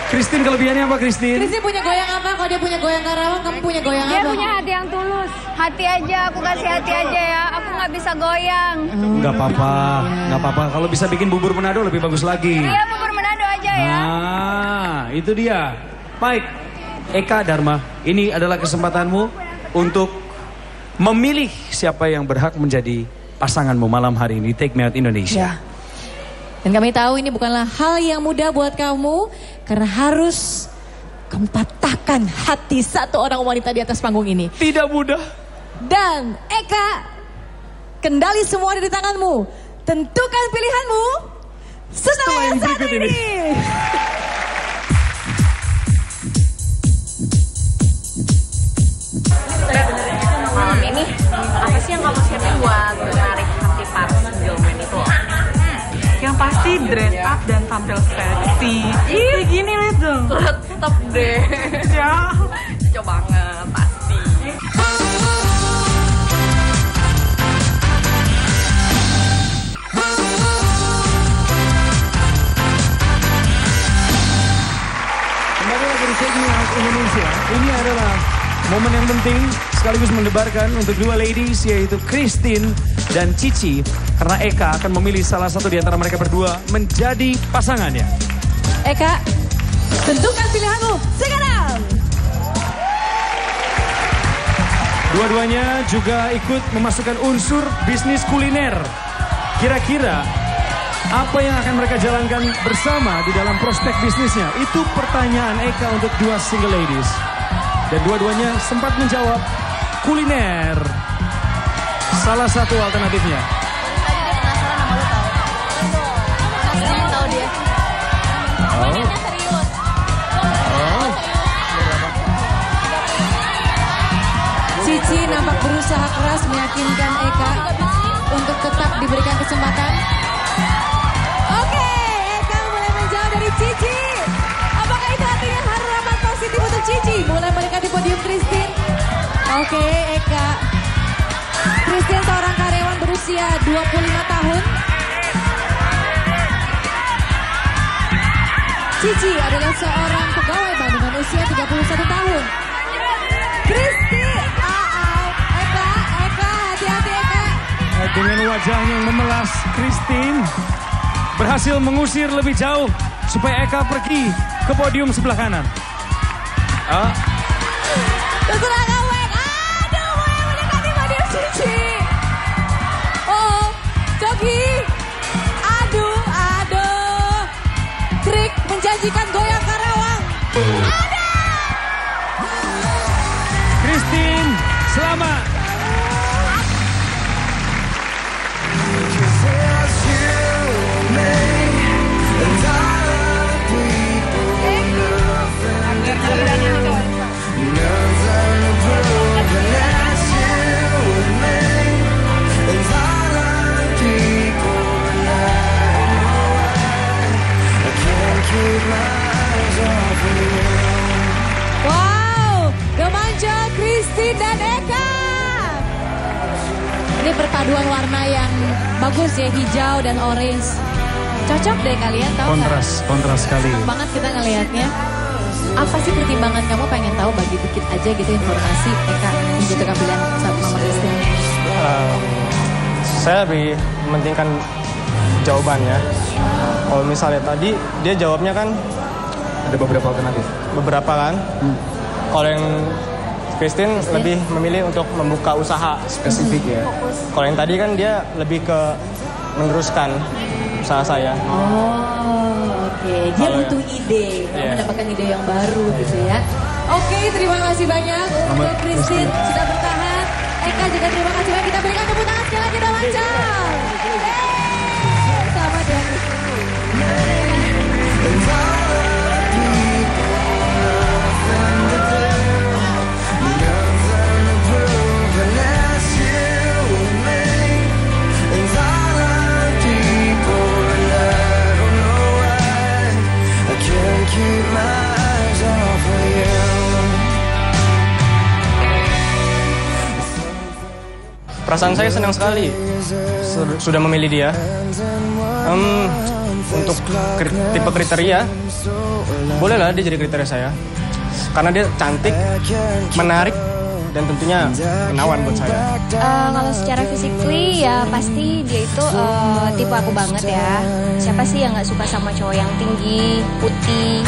Christine kelebihannya apa Christine? Christine punya goyang apa? Kalau dia punya goyang Karawang, kamu punya goyang Dia apa? punya hati yang tulus. Hati aja, aku kasih hati aja ya. Aku nggak bisa goyang. Nggak apa-apa, nggak apa-apa. Kalau bisa bikin bubur Manado lebih bagus lagi. Iya, bubur Manado aja ya. Nah, itu dia. Baik, Eka Dharma, ini adalah kesempatanmu untuk memilih siapa yang berhak menjadi pasanganmu malam hari ini Take Me Out Indonesia. Ya. Dan kami tahu ini bukanlah hal yang mudah buat kamu, karena harus kamu patahkan hati satu orang wanita di atas panggung ini. Tidak mudah. Dan Eka, kendali semua ada di tanganmu. Tentukan pilihanmu setelah yang satu ini. Malam ini apa sih yang kamu siapin buat menarik hati para gentleman itu? Yang pasti dress up dan tampil seksi. Kayak gini lihat dong. Tetep deh. Ya. Cocok banget pasti. Kembali lagi di Take Me Out Indonesia. Ini adalah momen yang penting sekaligus mendebarkan untuk dua ladies yaitu Christine dan Cici. Karena Eka akan memilih salah satu di antara mereka berdua menjadi pasangannya. Eka, tentukan pilihanmu sekarang. Dua-duanya juga ikut memasukkan unsur bisnis kuliner. Kira-kira apa yang akan mereka jalankan bersama di dalam prospek bisnisnya? Itu pertanyaan Eka untuk dua single ladies. Dan dua-duanya sempat menjawab kuliner. Salah satu alternatifnya. Cici nampak berusaha keras meyakinkan Eka untuk tetap diberikan kesempatan. Oke, Eka mulai menjauh dari Cici. Apakah itu artinya harapan positif untuk Cici? Mulai mendekati podium Christine. Oke, Eka. Christine seorang karyawan berusia 25 tahun. Cici adalah seorang pegawai bank dengan usia 31 tahun. Christine, Eka, hati-hati Eka. Dengan wajahnya yang memelas, Christine berhasil mengusir lebih jauh supaya Eka pergi ke podium sebelah kanan. Terserah kamu Eka. Aduh, mau yang mendekati podium Cici. Oh, Coki. Aduh. Trik menjanjikan goyang Karawang. Ada. Christine, selamat. Wow, Gomanja, Christine dan Eka. Ini perpaduan warna yang bagus ya, hijau dan orange. Cocok deh kalian, tahu nggak? Kontras sekali. Senang banget kita ngelihatnya. Apa sih pertimbangan kamu pengen tahu, bagi dikit aja gitu informasi Eka menjatuhkan pilihan satu nomor Christine? Saya lebih mementingkan jawabannya. Kalau misalnya tadi dia jawabnya kan ada beberapa alternatif. Beberapa kan. Kalau yang Christine lebih memilih untuk membuka usaha spesifik ya. Kalau yang tadi kan dia lebih ke meneruskan usaha saya. Oh, oke. Dia butuh ide, mendapatkan ide yang baru gitu ya. Oke, terima kasih banyak untuk Christine sudah bertahan. Eka juga terima kasih banyak. Kita berikan tepuk tangan sekali lagi, kita lancar. Selamat ya. Perasaan saya senang sekali sudah memilih dia. Untuk tipe kriteria, bolehlah dia jadi kriteria saya. Karena dia cantik, menarik, dan tentunya menawan buat saya. Kalau secara physically ya pasti dia itu tipe aku banget ya. Siapa sih yang nggak suka sama cowok yang tinggi, putih,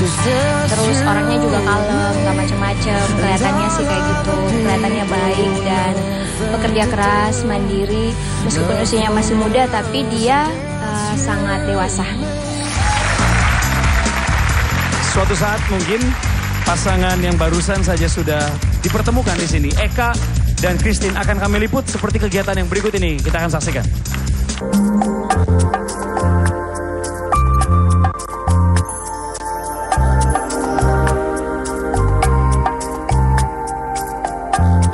terus orangnya juga kalem, nggak macem-macem. Kelihatannya sih kayak gitu, kelihatannya baik dan pekerja keras, mandiri. Meskipun usianya masih muda, tapi dia sangat dewasa. Suatu saat mungkin pasangan yang barusan saja sudah dipertemukan di sini, Eka dan Christine, akan kami liput seperti kegiatan yang berikut ini. Kita akan saksikan.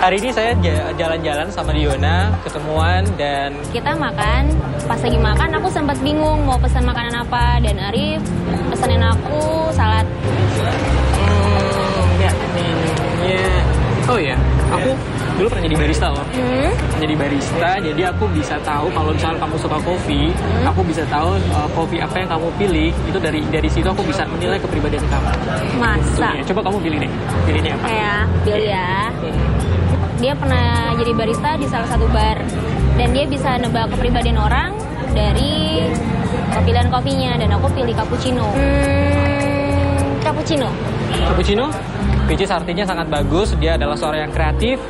Hari ini saya jalan-jalan sama Diona, ketemuan dan Kita makan, pas lagi makan aku sempat bingung mau pesan makanan apa, dan Arif pesanin aku salad. ya menunya, oh ya, aku dulu pernah jadi barista loh. Jadi barista, jadi aku bisa tahu kalau misalnya kamu suka kopi, aku bisa tahu kopi apa yang kamu pilih. Itu dari situ aku bisa menilai kepribadian kamu. Masa? Ya, coba kamu pilih deh, pilihnya apa? Pilih ya. Dia pernah jadi barista di salah satu bar, dan dia bisa nebak kepribadian orang dari pilihan kopinya, dan aku pilih cappuccino. Cappuccino. Cappuccino, which is artinya sangat bagus. Dia adalah seorang yang kreatif,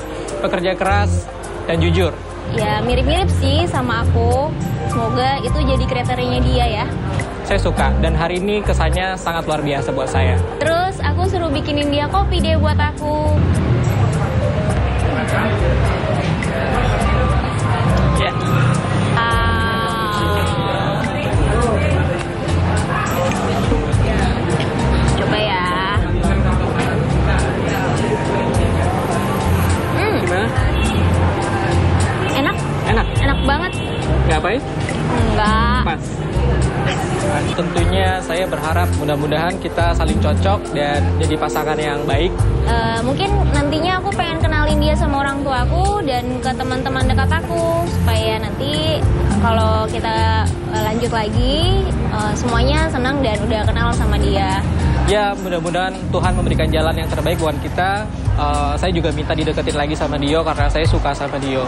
pekerja keras, dan jujur. Ya mirip-mirip sih sama aku. Semoga itu jadi kriterianya dia ya. Saya suka, dan hari ini kesannya sangat luar biasa buat saya. Terus aku suruh bikinin dia kopi deh buat aku. Ya. Coba ya. Gimana? Enak? Enak banget. Nggak pahit? Enggak. Pas. Tentunya saya berharap mudah-mudahan kita saling cocok dan jadi pasangan yang baik. Mungkin nantinya aku pengen kenalin dia sama orang tua aku dan ke teman-teman dekat aku, supaya nanti kalau kita lanjut lagi semuanya senang dan udah kenal sama dia. Ya, mudah-mudahan Tuhan memberikan jalan yang terbaik buat kita. Saya juga minta dideketin lagi sama Dio karena saya suka sama Dio.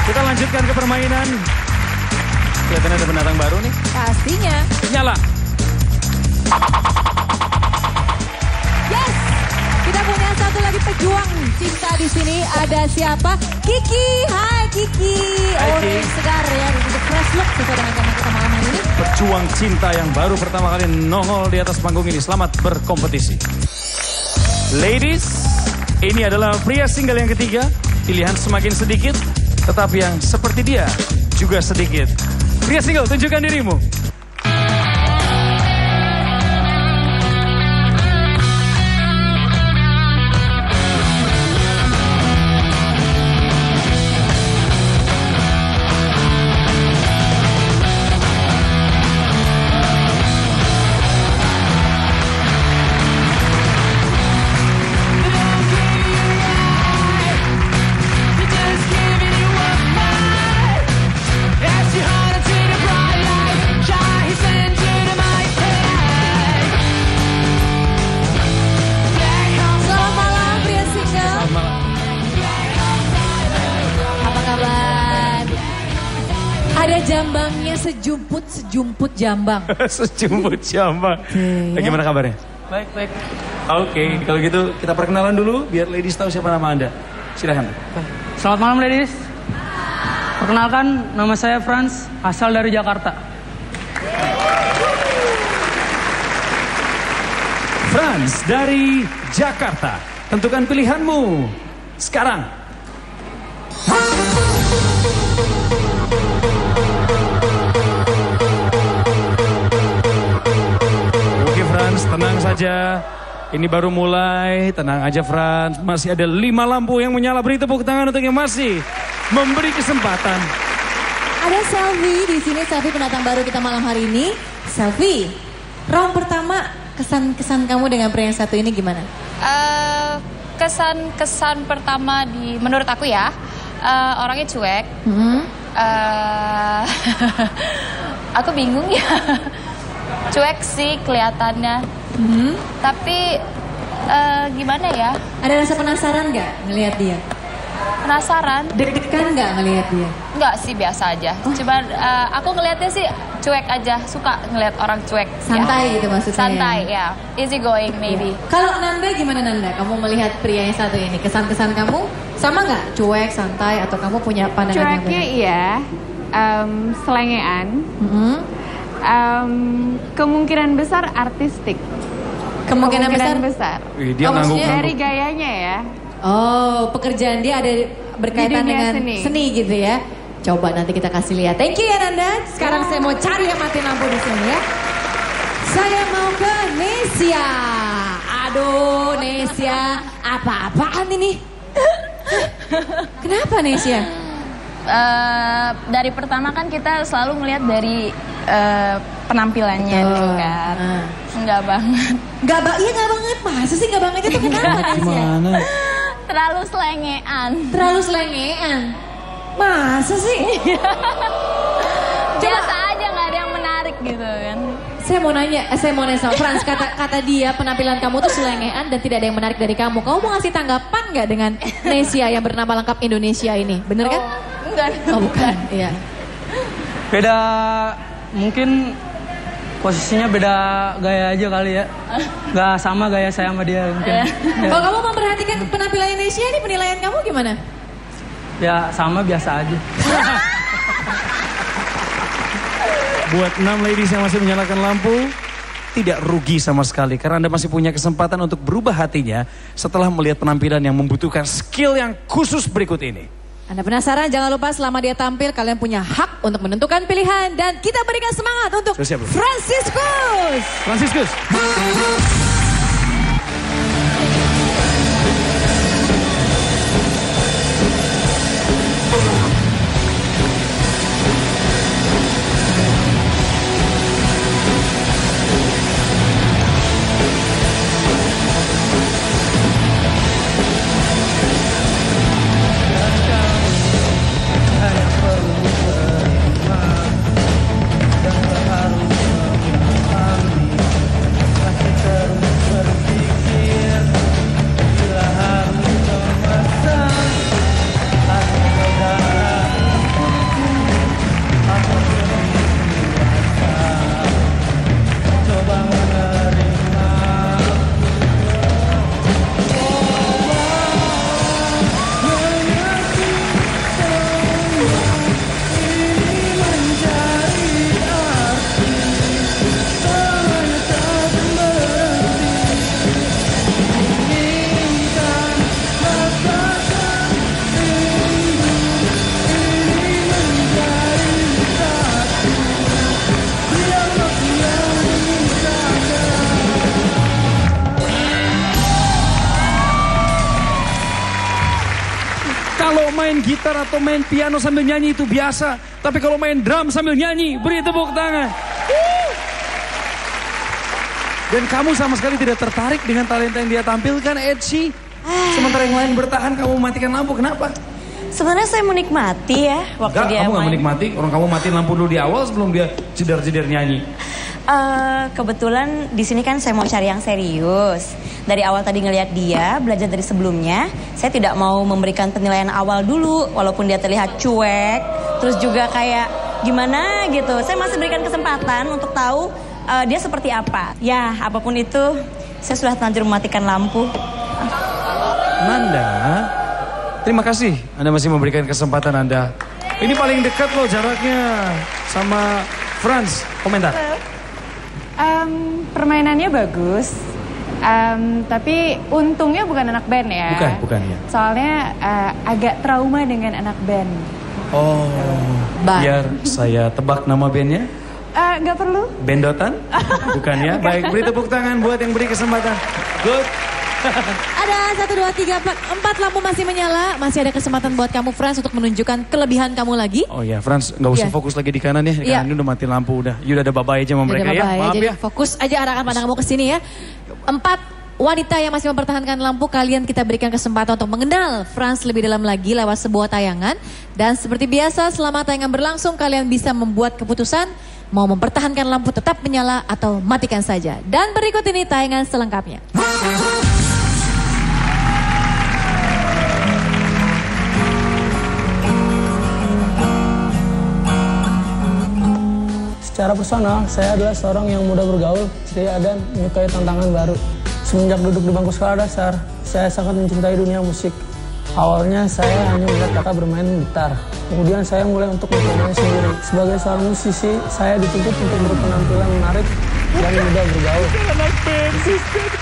Kita lanjutkan ke permainan. Kelihatannya ada pendatang baru nih. Pastinya. Nyala. Yes, kita punya satu lagi pejuang cinta di sini. Ada siapa? Kiki. Hai Kiki. Orange segar ya, untuk fresh look sesuai dengan tema kita malam hari ini. Pejuang cinta yang baru pertama kali nongol di atas panggung ini. Selamat berkompetisi. Ladies, ini adalah pria single yang ketiga. Pilihan semakin sedikit, tetapi yang seperti dia juga sedikit. Pria single, tunjukkan dirimu. Jambangnya sejumput jambang. Sejumput jambang. Gimana kabarnya? Baik, baik. Oke, kalau gitu kita perkenalan dulu biar ladies tahu siapa nama Anda. Silahkan. Selamat malam ladies. Perkenalkan, nama saya Franz, asal dari Jakarta. Franz dari Jakarta. Tentukan pilihanmu sekarang. Oke Franz, tenang saja. Ini baru mulai, tenang aja Franz. Masih ada 5 lampu yang menyala. Beri tepuk tangan untuk yang masih memberi kesempatan. Ada Selfie di sini, Selfie pendatang baru kita malam hari ini. Selfie, round pertama kesan-kesan kamu dengan pria yang satu ini gimana? Kesan pertama menurut aku ya, orangnya cuek. Aku bingung ya. Cuek sih kelihatannya. Tapi gimana ya? Ada rasa penasaran nggak ngelihat dia? Penasaran? Deg-degan nggak ngelihat dia? Nggak sih, biasa aja. Cuman aku ngelihatnya sih cuek aja. Suka ngelihat orang cuek. Santai gitu maksudnya? Santai ya. Easy going maybe. Kalau Nanda gimana Nanda? Kamu melihat pria yang satu ini, kesan-kesan kamu sama nggak? Cuek, santai, atau kamu punya pandangan yang Cueknya berbeda? iya, selengean. Kemungkinan besar artistik. Kemungkinan besar? Wih, dia ngangguk-ngangguk. Dari gayanya ya. Oh, pekerjaan dia ada berkaitan Di dunia dengan seni. seni gitu ya. Coba nanti kita kasih lihat. Thank you ya Nanda. Sekarang saya mau cari yang mati lampu di sini ya. Saya mau ke Nesia. Aduh, Nesia, apa-apaan ini? Kenapa Nesia? Dari pertama kan kita selalu melihat dari penampilannya gitu kan. Enggak banget. Iya enggak banget. Masa sih enggak banget itu kenapa Nesia? Gimana? Terlalu selengean. Terlalu selengean. Masa sih? Biasa aja, nggak ada yang menarik gitu kan. Saya mau nanya sama Franz, kata dia penampilan kamu tuh selengean dan tidak ada yang menarik dari kamu. Kamu mau ngasih tanggapan nggak dengan Nesia yang bernama lengkap Indonesia ini? Bener kan? Enggak. Oh bukan, iya. Beda, mungkin posisinya beda gaya aja kali ya. Gak sama gaya saya sama dia mungkin. Kalau kamu memperhatikan penampilan Nesia ini, penilaian kamu gimana? Ya sama biasa aja. Buat 6 ladies yang masih menyalakan lampu, tidak rugi sama sekali. Karena Anda masih punya kesempatan untuk berubah hatinya setelah melihat penampilan yang membutuhkan skill yang khusus berikut ini. Anda penasaran? Jangan lupa selama dia tampil, kalian punya hak untuk menentukan pilihan. Dan kita berikan semangat untuk Franciscus. Franciscus. Kalau main gitar atau main piano sambil nyanyi itu biasa. Tapi kalau main drum sambil nyanyi, beri tepuk tangan. Dan kamu sama sekali tidak tertarik dengan talenta yang dia tampilkan, Edsi. Sementara yang lain bertahan, kamu matikan lampu. Kenapa? Sebenarnya saya menikmati ya waktu dia kamu main. gak menikmati. Orang kamu matiin lampu dulu di awal sebelum dia jeder-jeder nyanyi. Kebetulan di sini kan saya mau cari yang serius. Dari awal tadi ngelihat dia, belajar dari sebelumnya, saya tidak mau memberikan penilaian awal dulu, walaupun dia terlihat cuek, terus juga kayak gimana gitu. Saya masih berikan kesempatan untuk tahu dia seperti apa. Ya, apapun itu, saya sudah terlanjur mematikan lampu. Nanda, terima kasih Anda masih memberikan kesempatan Anda. Ini paling dekat loh jaraknya sama Franz. Komentar. Permainannya bagus, tapi untungnya bukan anak band ya. Bukan ya. Soalnya agak trauma dengan anak band. Oh, biar saya tebak nama bandnya. Gak perlu. Bendotan? Bukan ya. Baik, beri tepuk tangan buat yang beri kesempatan. Good. Ada 1, 2, 3, 4 lampu masih menyala. Masih ada kesempatan buat kamu Franz untuk menunjukkan kelebihan kamu lagi. Oh ya Franz, nggak usah fokus lagi di kanan ya. Di kanan ini udah mati lampu udah. Udah ada bye-bye aja sama mereka ya. Maaf jadi ya. fokus aja arahkan pandang kamu ke sini ya. 4 wanita yang masih mempertahankan lampu, kalian kita berikan kesempatan untuk mengenal Franz lebih dalam lagi lewat sebuah tayangan. Dan seperti biasa selama tayangan berlangsung kalian bisa membuat keputusan mau mempertahankan lampu tetap menyala atau matikan saja. Dan berikut ini tayangan selengkapnya. Secara personal, saya adalah seorang yang mudah bergaul, ceria dan menyukai tantangan baru. Semenjak duduk di bangku sekolah dasar, saya sangat mencintai dunia musik. Awalnya saya hanya melihat kakak bermain gitar. Kemudian saya mulai untuk bermain sendiri. Sebagai seorang musisi, saya dituntut untuk berpenampilan menarik dan mudah bergaul. Anak band,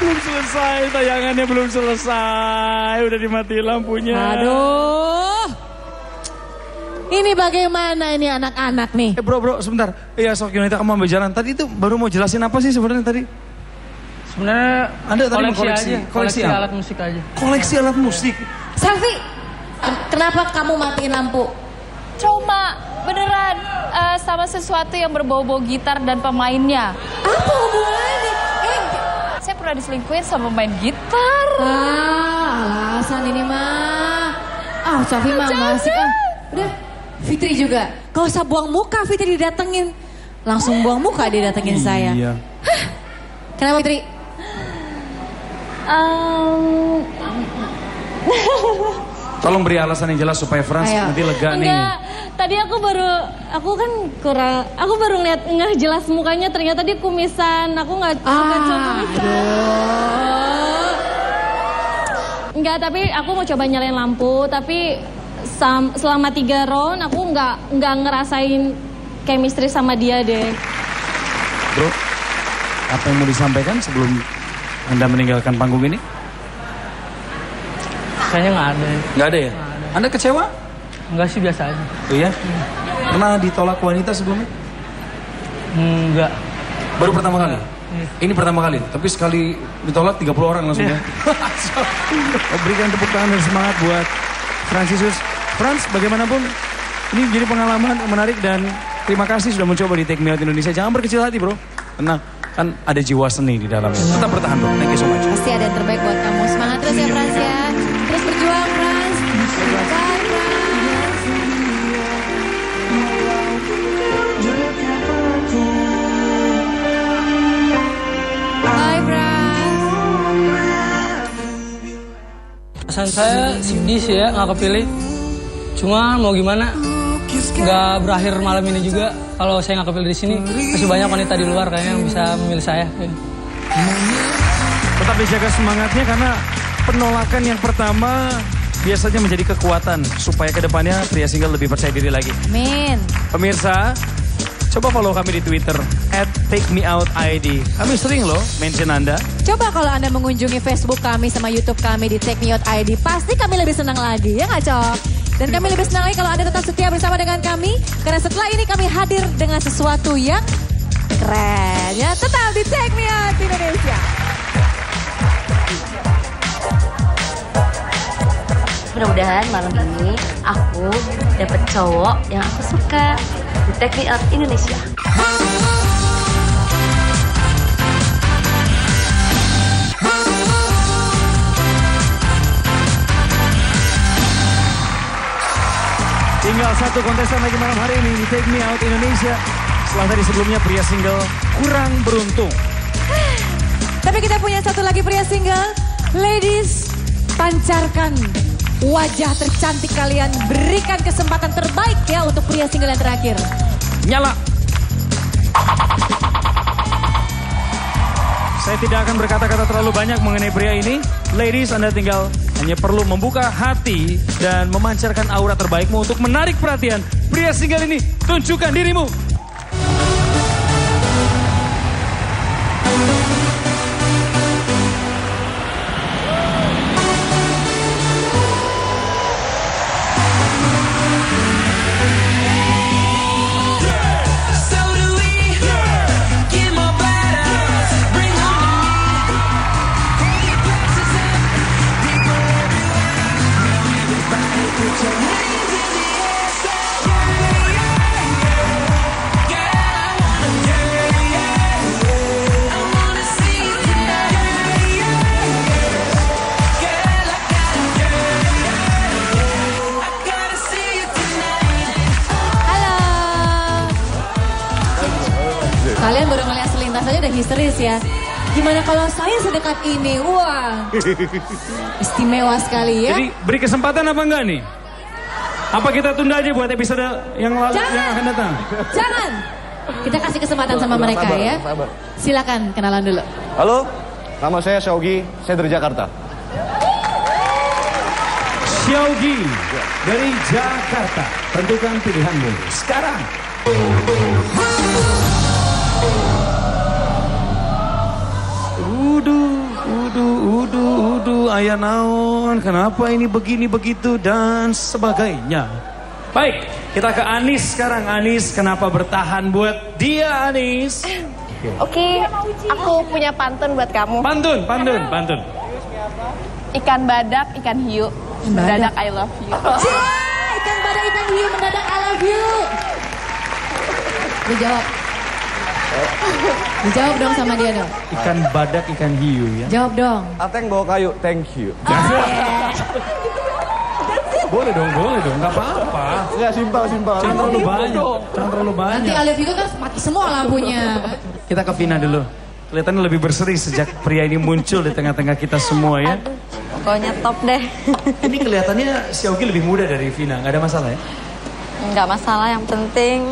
belum selesai, tayangannya belum selesai, udah dimatiin lampunya. Aduh. Ini bagaimana ini anak-anak nih? Bro, sebentar. Iya, sok Yunita kamu ambil jalan. Tadi itu baru mau jelasin apa sih sebenarnya tadi? Sebenarnya Anda tadi koleksi alat musik aja. Koleksi alat musik. Selfie, kenapa kamu matiin lampu? Trauma, beneran. Sama sesuatu yang berbau-bau gitar dan pemainnya. Apa hubungannya? Saya pernah diselingkuhin sama pemain gitar. Alasan ini mah. Selfie mah masih udah. Fitri juga, gak usah buang muka Fitri didatengin. Langsung buang muka dia datengin saya. Iya. Kenapa Fitri? Tolong beri alasan yang jelas supaya Franz nanti lega nih. Enggak, tadi aku baru ngeliat jelas mukanya, ternyata dia kumisan. Aku gak suka Enggak, tapi aku mau coba nyalain lampu, tapi selama 3 round aku nggak ngerasain chemistry sama dia deh. Bro, apa yang mau disampaikan sebelum Anda meninggalkan panggung ini? Kayaknya nggak ada. Nggak ada ya? Anda kecewa? Enggak sih, biasa aja. Oh iya? Pernah ditolak wanita sebelumnya? Enggak. Baru pertama kali? Ini pertama kali, tapi sekali ditolak 30 orang langsung ya. Berikan tepuk tangan dan semangat buat Francisus. Franz, bagaimanapun ini jadi pengalaman menarik dan terima kasih sudah mencoba di Take Me Out Indonesia. Jangan berkecil hati bro, tenang, kan ada jiwa seni di dalamnya. Tetap bertahan bro, thank you so much. Pasti ada yang terbaik buat kamu, semangat terus ya Franz ya. Terus berjuang Franz. Bye Franz. Bye Franz. Pesan saya sedih sih ya, nggak kepilih. Cuma mau gimana, nggak berakhir malam ini juga. Kalau saya nggak kepilih di sini, masih banyak wanita di luar kayaknya yang bisa memilih saya. Tetap dijaga semangatnya karena penolakan yang pertama biasanya menjadi kekuatan supaya kedepannya pria single lebih percaya diri lagi. Amin. Pemirsa, coba follow kami di Twitter @takemeoutid. Kami sering loh mention Anda. Coba kalau Anda mengunjungi Facebook kami sama YouTube kami di Take Me Out ID, pasti kami lebih senang lagi, ya nggak Cok? Dan kami lebih senang lagi kalau Anda tetap setia bersama dengan kami, karena setelah ini kami hadir dengan sesuatu yang keren. Ya, tetap di Take Me Out Indonesia. Mudah-mudahan malam ini aku dapet cowok yang aku suka di Take Me Out Indonesia. Tinggal satu kontestan lagi malam hari ini di Take Me Out Indonesia. Setelah tadi sebelumnya pria single kurang beruntung. Tapi kita punya satu lagi pria single. Ladies, pancarkan wajah tercantik kalian. Berikan kesempatan terbaik ya untuk pria single yang terakhir. nyala. Saya tidak akan berkata-kata terlalu banyak mengenai pria ini. Ladies, Anda tinggal hanya perlu membuka hati dan memancarkan aura terbaikmu untuk menarik perhatian pria single ini. Tunjukkan dirimu. Kalian baru ngeliat selintas aja udah histeris ya. Gimana kalau saya sedekat ini? Wah, istimewa sekali ya. Jadi beri kesempatan apa enggak nih? Apa kita tunda aja buat episode yang lalu yang akan datang? Jangan. Kita kasih kesempatan sama mereka ya. Silakan kenalan dulu. Halo, nama saya Xiaogi, saya dari Jakarta. Xiaogi dari Jakarta. Tentukan pilihanmu sekarang. Uduh, ayah naon, kenapa ini begini begitu dan sebagainya. Baik, kita ke Anis sekarang. Anis, kenapa bertahan buat dia, Anis? Oke, aku punya pantun buat kamu. Pantun. Ikan badak, ikan hiu, mendadak I love you. Ikan badak, ikan hiu, mendadak I love you. Dijawab. Dijawab dong sama dia dong. Ikan badak, ikan hiu ya. Jawab dong. Ateng bawa kayu, thank you. Boleh dong, nggak apa-apa. Nggak, simpel. Jangan terlalu banyak. Nanti I love you kan mati semua lampunya. Kita ke Vina dulu. Kelihatannya lebih berseri sejak pria ini muncul di tengah-tengah kita semua ya. Pokoknya top deh. Ini kelihatannya Xiaogi lebih muda dari Vina, nggak ada masalah ya? Nggak masalah, yang penting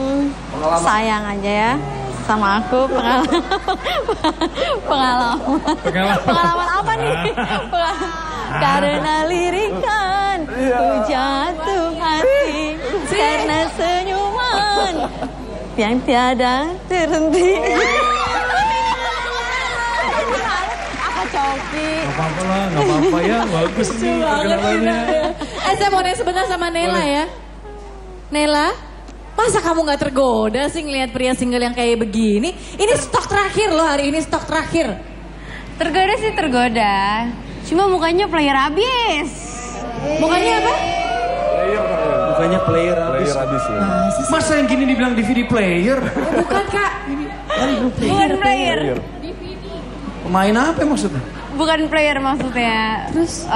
sayang aja ya. Sama aku pengalaman apa nih? Karena lirikan ku jatuh hati karena senyuman yang tiada terhenti. Apa Coki? Nggak apa-apa ya, bagus nih perkenalannya. Saya mau nanya sebentar sama Nela ya. Nela, masa kamu gak tergoda sih ngelihat pria single yang kayak begini? Ini stok terakhir loh hari ini, stok terakhir. Tergoda sih tergoda. Cuma mukanya player abis. Mukanya apa? Mukanya player abis ya. Masa yang gini dibilang DVD player? Bukan Kak. Bukan player. Pemain apa maksudnya? Bukan player maksudnya. Terus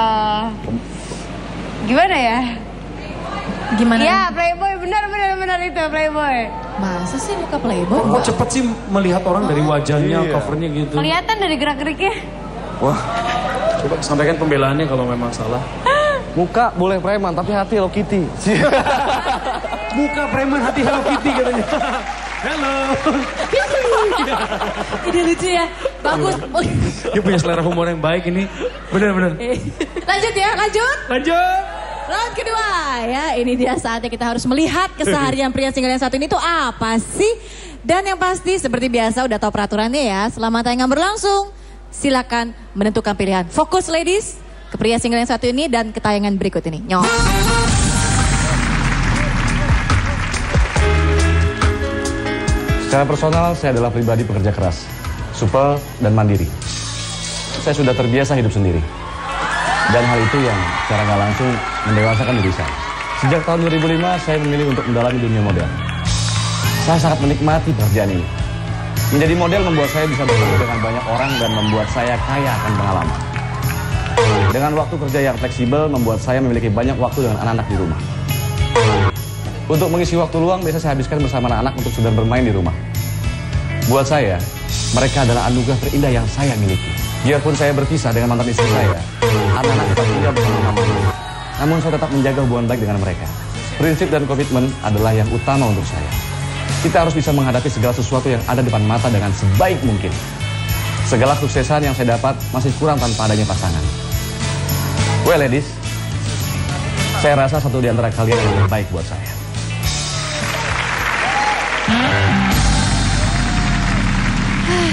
gimana ya? Gimana? Ya playboy, benar itu playboy. Masa sih muka playboy? Kok cepet sih melihat orang dari wajahnya, covernya gitu? Kelihatan dari gerak-geriknya. Wah, coba sampaikan pembelaannya kalau memang salah. Muka boleh preman, tapi hati Hello Kitty. Muka preman, hati Hello Kitty katanya. Halo. Ini lucu ya, bagus. Dia punya selera humor yang baik ini. Bener. Lanjut ya, lanjut. Round kedua ya, ini dia saatnya kita harus melihat keseharian pria single yang satu ini tuh apa sih. Dan yang pasti seperti biasa udah tahu peraturannya ya. Selama tayangan berlangsung, silakan menentukan pilihan. Fokus ladies ke pria single yang satu ini dan ke tayangan berikut ini. Nyok. Secara personal, saya adalah pribadi pekerja keras, supel dan mandiri. Saya sudah terbiasa hidup sendiri. Dan hal itu yang secara nggak langsung mendewasakan diri saya. Sejak tahun 2005, saya memilih untuk mendalami dunia model. Saya sangat menikmati pekerjaan ini. Menjadi model membuat saya bisa bertemu dengan banyak orang dan membuat saya kaya akan pengalaman. Dengan waktu kerja yang fleksibel, membuat saya memiliki banyak waktu dengan anak-anak di rumah. Untuk mengisi waktu luang, biasa saya habiskan bersama anak-anak untuk sedang bermain di rumah. Buat saya, mereka adalah anugerah terindah yang saya miliki. Biarpun saya berpisah dengan mantan istri saya, anak-anak tetap tinggal bersama mamanya. Namun saya tetap menjaga hubungan baik dengan mereka. Prinsip dan komitmen adalah yang utama untuk saya. kita harus bisa menghadapi segala sesuatu yang ada depan mata dengan sebaik mungkin. Segala kesuksesan yang saya dapat masih kurang tanpa adanya pasangan. Well, ladies, saya rasa satu di antara kalian yang lebih baik buat saya.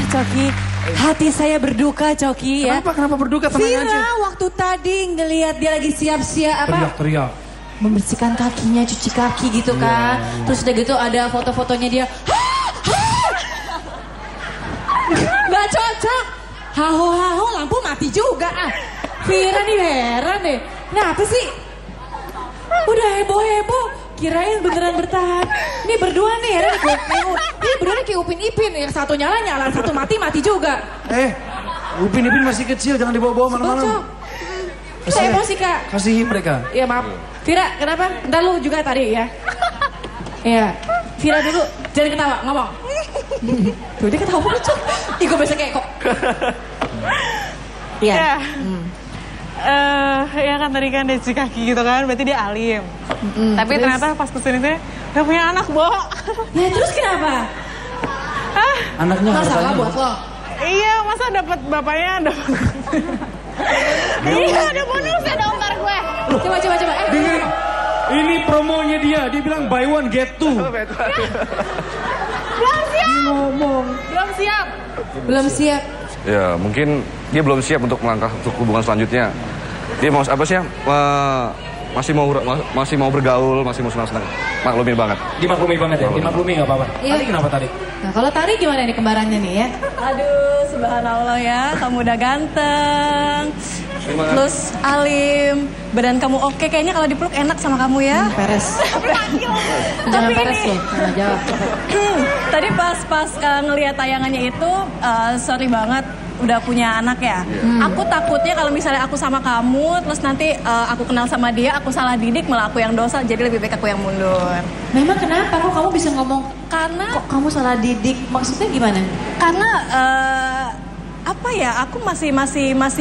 Coki, hati saya berduka, Coki ya. Kenapa berduka? Tenang aja. Vira waktu tadi ngelihat dia lagi siap-siap Teriak-teriak. membersihkan kakinya, cuci kaki gitu kan. Terus udah gitu ada foto-fotonya dia. Gak cocok. Haho-haho lampu mati juga. Vira nih heran deh. Kenapa sih? Udah heboh-heboh. Kirain beneran bertahan. Ini berdua nih heran. Ini berdua kayak Upin Ipin. Yang satu nyala, satu mati juga. Upin Ipin masih kecil, jangan dibawa-bawa malam-malam. Saya emosi kak. Kasihi mereka. Iya maaf. Vira kenapa? Ntar lu juga tadi ya. Iya. Vira dulu, jangan ketawa, ngomong. Tuh dia ketawa lucu. Ih gue biasa kayak kok. Iya. Ya kan tadi kan dia cuci kaki gitu kan, berarti dia alim. Tapi terus? ternyata pas kesini teh udah punya anak, Bo. Ya terus kenapa? Anaknya masalah buat lo? Iya, masa dapat bapaknya dapat. Iya, ada bonusnya dong ntar gue. Coba. Dengerin. Ini promonya dia bilang buy one get two. Belum siap. Ngomong. Belum siap. Ya, mungkin dia belum siap untuk melangkah untuk hubungan selanjutnya. Dia mau apa sih ya? Masih mau bergaul, masih mau senang-senang. Maklumi banget. Dimaklumi banget ya? Dimaklumi nggak apa-apa. Tadi kenapa tadi? Nah kalau Tari gimana nih kembarannya nih ya? Aduh, subhanallah ya, kamu udah ganteng. Terus alim, badan kamu oke, kayaknya kalau dipeluk enak sama kamu ya. Peres. Jangan peres loh, jangan jawab. Tadi pas ngelihat tayangannya itu, sorry banget, udah punya anak ya. Aku takutnya kalau misalnya aku sama kamu, terus nanti aku kenal sama dia, aku salah didik, malah aku yang dosa, jadi lebih baik aku yang mundur. Memang kenapa kok kamu bisa ngomong? Karena kok kamu salah didik, maksudnya gimana? Karena apa ya, aku masih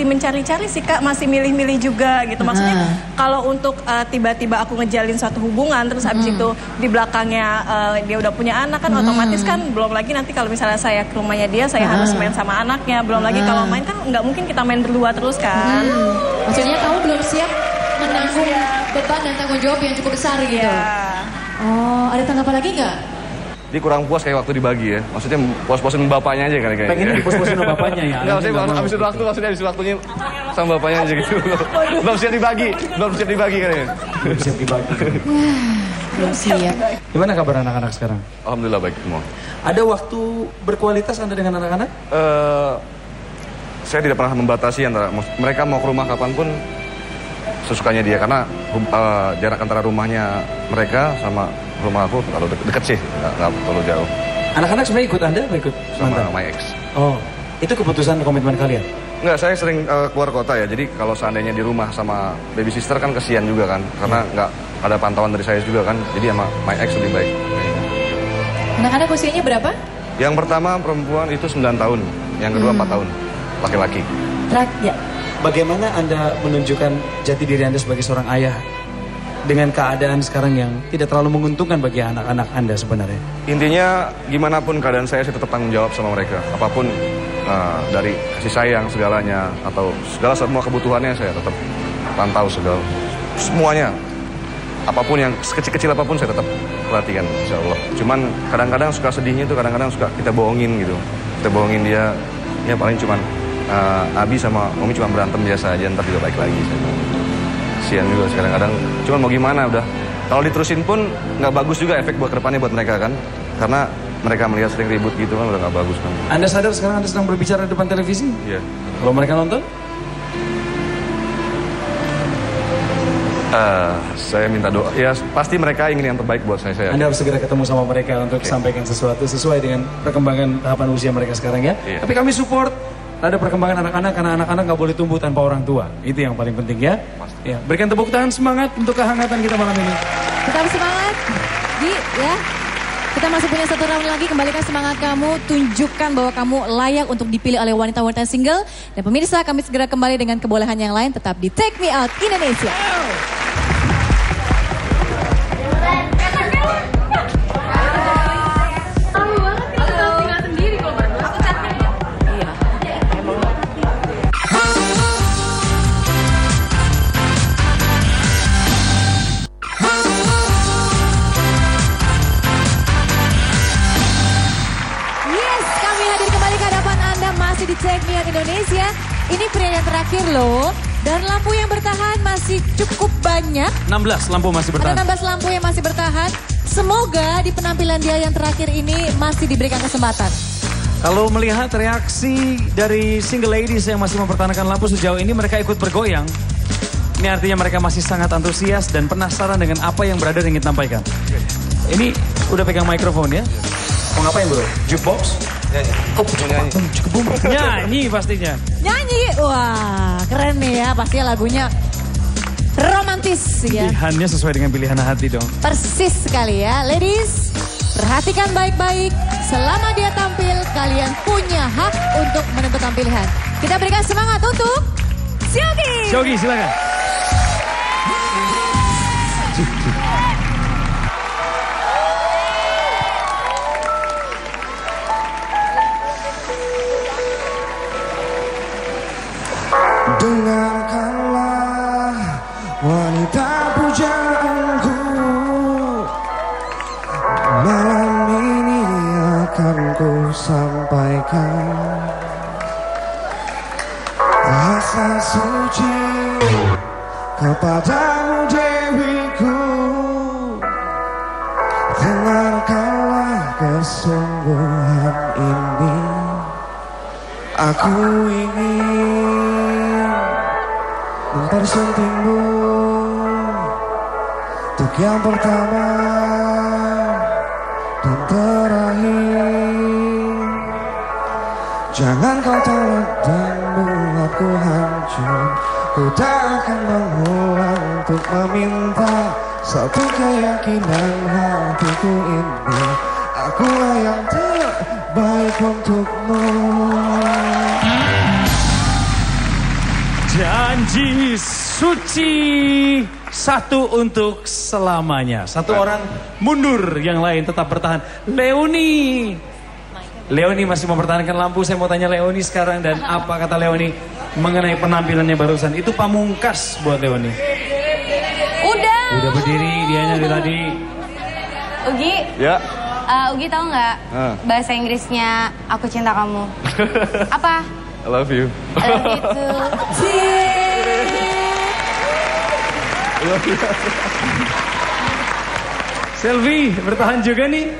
mencari-cari sih Kak, masih milih-milih juga gitu. Maksudnya kalau untuk tiba-tiba aku ngejalin suatu hubungan terus habis itu di belakangnya dia udah punya anak kan otomatis kan, belum lagi nanti kalau misalnya saya ke rumahnya dia saya harus main sama anaknya, belum lagi kalau main kan nggak mungkin kita main berdua terus kan. Maksudnya kamu belum siap menanggung beban dan tanggung jawab yang cukup besar gitu. Oh, ada tanggapan lagi nggak? Dia kurang puas kayak waktu dibagi ya. Maksudnya puas-puasin bapaknya aja kayaknya. Pengen dipuas-puasin sama bapaknya ya? Enggak, maksudnya habis waktunya sama bapaknya aja gitu. Belum siap dibagi kayaknya. Belum siap dibagi. Belum siap. Gimana kabar anak-anak sekarang? Alhamdulillah baik semua. Ada waktu berkualitas Anda dengan anak-anak? Saya tidak pernah membatasi antara mereka mau ke rumah kapanpun sesukanya dia, karena jarak antara rumahnya mereka sama rumah aku kalau deket sih, nggak terlalu jauh. Anak-anak sebenarnya ikut Anda atau ikut sama mantan? my ex. Oh, itu keputusan komitmen kalian? Enggak, saya sering keluar kota ya, jadi kalau seandainya di rumah sama baby sister kan kesian juga kan, karena nggak ada pantauan dari saya juga kan, jadi sama my ex lebih baik. Anak-anak usianya berapa? Yang pertama perempuan itu 9 tahun, yang kedua 4 tahun, laki-laki. Ya. Bagaimana Anda menunjukkan jati diri Anda sebagai seorang ayah dengan keadaan sekarang yang tidak terlalu menguntungkan bagi anak-anak Anda sebenarnya? Intinya gimana pun keadaan saya tetap tanggung jawab sama mereka. Apapun dari kasih sayang segalanya atau semua kebutuhannya saya tetap pantau semuanya. Apapun yang sekecil-kecil apapun saya tetap perhatikan, insya Allah. Cuman kadang-kadang suka sedihnya itu kadang-kadang suka kita bohongin gitu. Kita bohongin dia, ya paling cuman Abi sama Momi cuma berantem biasa aja, ntar juga baik lagi. Kasian juga kadang-kadang. Cuman mau gimana udah. Kalau diterusin pun nggak bagus juga efek buat kedepannya buat mereka kan. Karena mereka melihat sering ribut gitu kan udah nggak bagus kan. Anda sadar sekarang Anda sedang berbicara di depan televisi? Iya. Kalau mereka nonton? Saya minta doa. Ya pasti mereka ingin yang terbaik buat saya. Anda harus segera ketemu sama mereka untuk sampaikan sesuatu sesuai dengan perkembangan tahapan usia mereka sekarang ya. Iya. Tapi kami support ada perkembangan anak-anak, karena anak-anak nggak boleh tumbuh tanpa orang tua. Itu yang paling penting ya. Ya, berikan tepuk tangan semangat untuk kehangatan kita malam ini. Tetap semangat, Gi, ya. Kita masih punya satu round lagi, kembalikan semangat kamu, tunjukkan bahwa kamu layak untuk dipilih oleh wanita-wanita single. Dan pemirsa, kami segera kembali dengan kebolehan yang lain, tetap di Take Me Out Indonesia. kembali di Take Me Out Indonesia. Ini pria yang terakhir loh. Dan lampu yang bertahan masih cukup banyak. 16 lampu masih bertahan. Ada 16 lampu yang masih bertahan. Semoga di penampilan dia yang terakhir ini masih diberikan kesempatan. Kalau melihat reaksi dari single ladies yang masih mempertahankan lampu sejauh ini, mereka ikut bergoyang. Ini artinya mereka masih sangat antusias dan penasaran dengan apa yang berada ingin tampaikan. Ini udah pegang mikrofon ya? Mau ngapain bro? Jukebox? Nyanyi pastinya. Nyanyi, wah keren nih ya. Pastinya lagunya romantis ya. Pilihannya sesuai dengan pilihan hati dong. Persis sekali ya. Ladies, perhatikan baik-baik. Selama dia tampil, kalian punya hak untuk menentukan pilihan. Kita berikan semangat untuk Xiaogi. Xiaogi silakan. Dengarkanlah wanita pujaanku, malam ini akan ku sampaikan rasa suci kepadamu dewiku. Dengarkanlah kesungguhan ini, aku ingin mempersuntingmu untuk yang pertama dan terakhir. Jangan kau tolak dan buatku hancur. Ku tak akan mengulang untuk meminta satu keyakinan hatiku ini. Akulah yang terbaik untukmu. Janji suci, satu untuk selamanya. Satu orang mundur, yang lain tetap bertahan. Leoni masih mempertahankan lampu. Saya mau tanya Leoni sekarang, dan apa kata Leoni mengenai penampilannya barusan? Itu pamungkas buat Leoni. Udah berdiri dianya dari tadi. Ugi, Ya. Ugi tahu nggak bahasa Inggrisnya aku cinta kamu? Apa? I love you. I love you too. Selvi bertahan juga nih.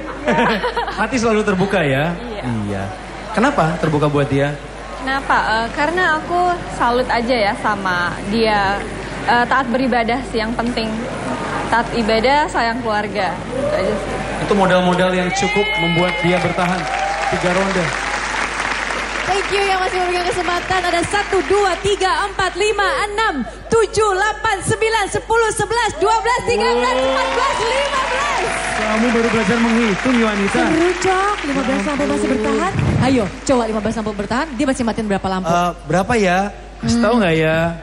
Hati selalu terbuka ya. Iya. Kenapa terbuka buat dia? Kenapa? Karena aku salut aja ya sama dia. Taat beribadah sih yang penting. Taat ibadah, sayang keluarga. Itu aja sih. Itu modal-modal yang cukup membuat dia bertahan 3 ronde. Thank you yang masih memberikan kesempatan. Ada 1, 2, 3, 4, 5, 6, 7, 8, 9, 10, 11, 12, 13, 14, 15. Kamu baru belajar menghitung wanita. Seru Cok, 15 lampu masih bertahan. Ayo, coba 15 lampu bertahan. Dia masih matiin berapa lampu? Berapa ya? Kasih tahu nggak ya?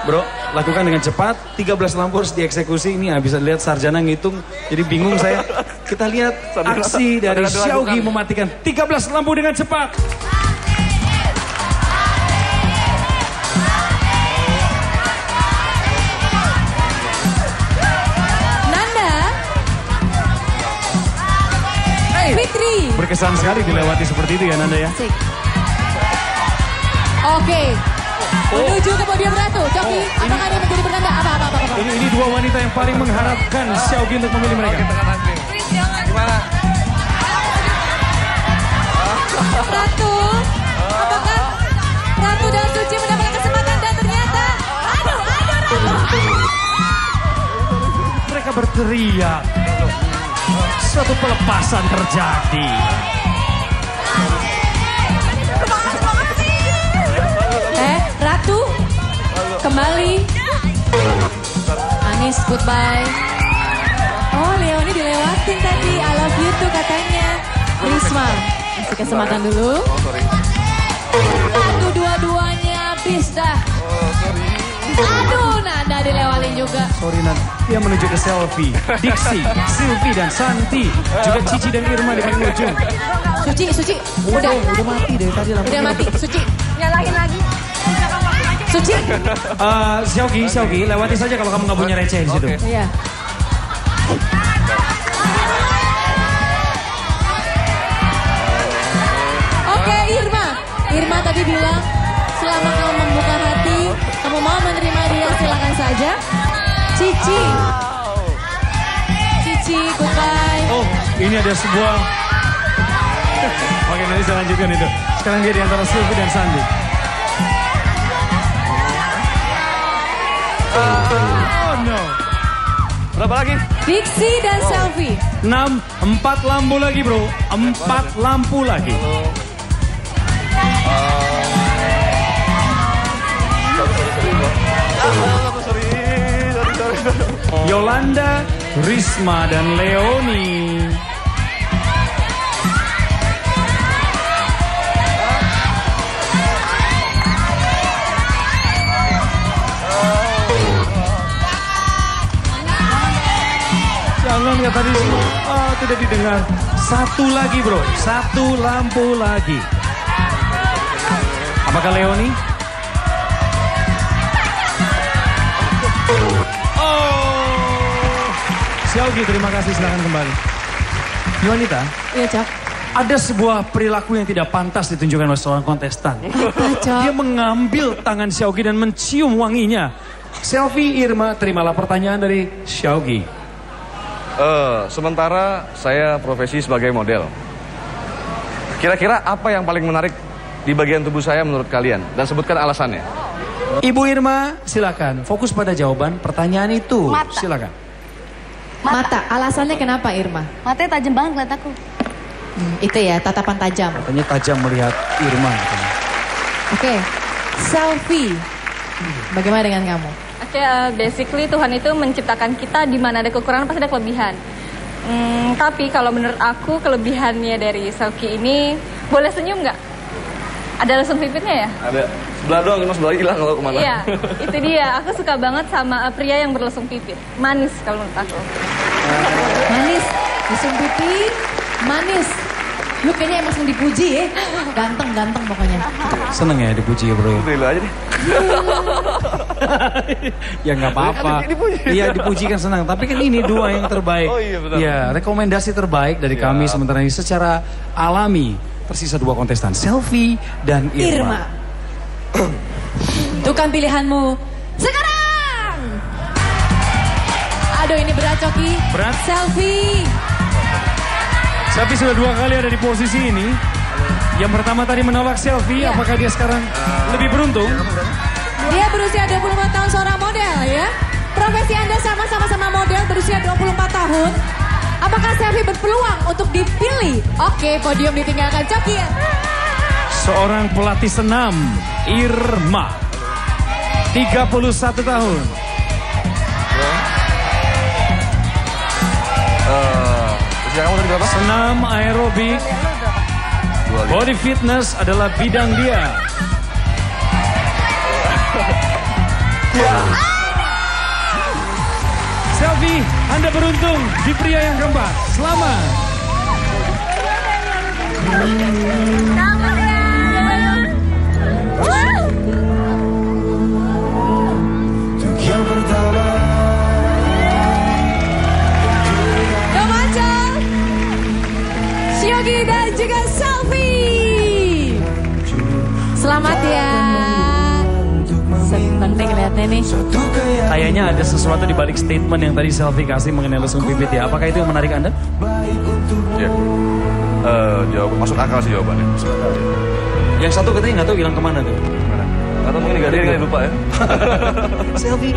Bro, lakukan dengan cepat. 13 lampu harus dieksekusi. Ini bisa lihat sarjana ngitung. Jadi bingung saya. Kita lihat aksi dari Xiaogi mematikan 13 lampu dengan cepat. Nanda. Fitri. Berkesan sekali dilewati seperti itu ya Nanda ya. Oke. Menuju ke podium ratu. Coki, apakah ini menjadi pertanda? Apa? Ini 2 wanita yang paling mengharapkan Xiaogi untuk memilih mereka. Gimana? Ratu, apakah Ratu dan Suci mendapatkan kesempatan dan ternyata aduh Ratu. Mereka berteriak. Suatu pelepasan terjadi. Ratu, kembali. Anis, goodbye. Oh, Leoni dilewatin tadi. I love you tuh katanya. Risma, kasih kesempatan dulu. Aduh, dua-duanya habis dah. Aduh, Nanda dilewatin juga. Sorry Nan, dia menuju ke Selfie, Dixie, Sylvie dan Santi. Juga Cici dan Irma di paling ujung. Suci, udah mati dari tadi lampunya. Udah mati, Suci. Nyalahin lagi. Suci. Xiaogi, lewati saja kalau kamu nggak punya receh di situ. Iya. Oke, Irma tadi bilang, selama kamu membuka hati, kamu mau menerima dia, silakan saja. Cici. Cici, goodbye. Oh, ini ada sebuah... Oke, nanti saya lanjutkan itu. Sekarang dia di antara Sylvie dan Sandi. Oh no. Berapa lagi? Diksi dan Selfie. 4 lampu lagi bro. 4 lampu lagi. Yolanda, Risma, dan Leoni. Jangan ya tadi tidak didengar. 1 lagi bro, 1 lampu lagi. Apakah Leoni? Xiaogi, terima kasih, silakan kembali. Yuanita, iya Cak. ada sebuah perilaku yang tidak pantas ditunjukkan oleh seorang kontestan. Dia mengambil tangan Xiaogi dan mencium wanginya. Selfie, Irma, terimalah pertanyaan dari Xiaogi. Sementara saya profesi sebagai model. Kira-kira apa yang paling menarik di bagian tubuh saya menurut kalian? Dan sebutkan alasannya. Ibu Irma, silakan. Fokus pada jawaban pertanyaan itu. Mata. Silakan. Mata, alasannya kenapa Irma? Matanya tajam banget ngeliat aku. Itu ya, tatapan tajam. Katanya tajam melihat Irma. Oke, Selfie. Bagaimana dengan kamu? Oke, basically Tuhan itu menciptakan kita di mana ada kekurangan pasti ada kelebihan. Tapi kalau menurut aku kelebihannya dari Selfie ini, boleh senyum nggak? Ada lesung pipitnya ya? Ada. Sebelah doang, cuma sebelah hilang kalau kemana. Iya, itu dia. Aku suka banget sama pria yang berlesung pipit. Manis kalau menurut aku. Manis, lesung pipit, manis. Lu kayaknya emang seneng dipuji ya. Ganteng pokoknya. Seneng ya dipuji ya bro. Dulu aja deh. Ya nggak apa-apa. Iya dipuji kan senang. Tapi kan ini 2 yang terbaik. Oh iya benar. Ya rekomendasi terbaik dari kami sementara ini secara alami. Tersisa 2 kontestan, Selfie dan Irma. Tentukan pilihanmu sekarang. Aduh ini berat Coki. Berat. Selfie. Selfie sudah 2 kali ada di posisi ini. Yang pertama tadi menolak Selfie. Ya. Apakah dia sekarang lebih beruntung? Dia berusia 24 tahun, seorang model ya. Profesi Anda sama-sama model berusia 24 tahun. Apakah Selfie berpeluang untuk dipilih? Oke, podium ditinggalkan Coki. Seorang pelatih senam, Irma. 31 tahun. Usia kamu tadi berapa? Senam aerobik. Body fitness adalah bidang dia. Selfie, Anda beruntung di pria yang keempat. Selamat. Domancel, Xiaogi dan juga Selfie. Selamat ya. Seneng deh ngeliatnya nih. Kayaknya ada sesuatu di balik statement yang tadi Selfie kasih mengenai lesung pipit ya. Apakah itu yang menarik Anda? Iya. Jawab masuk akal sih jawabannya. Yang satu katanya nggak tahu hilang kemana tuh. Atau mungkin nggak ada lupa ya. Selfie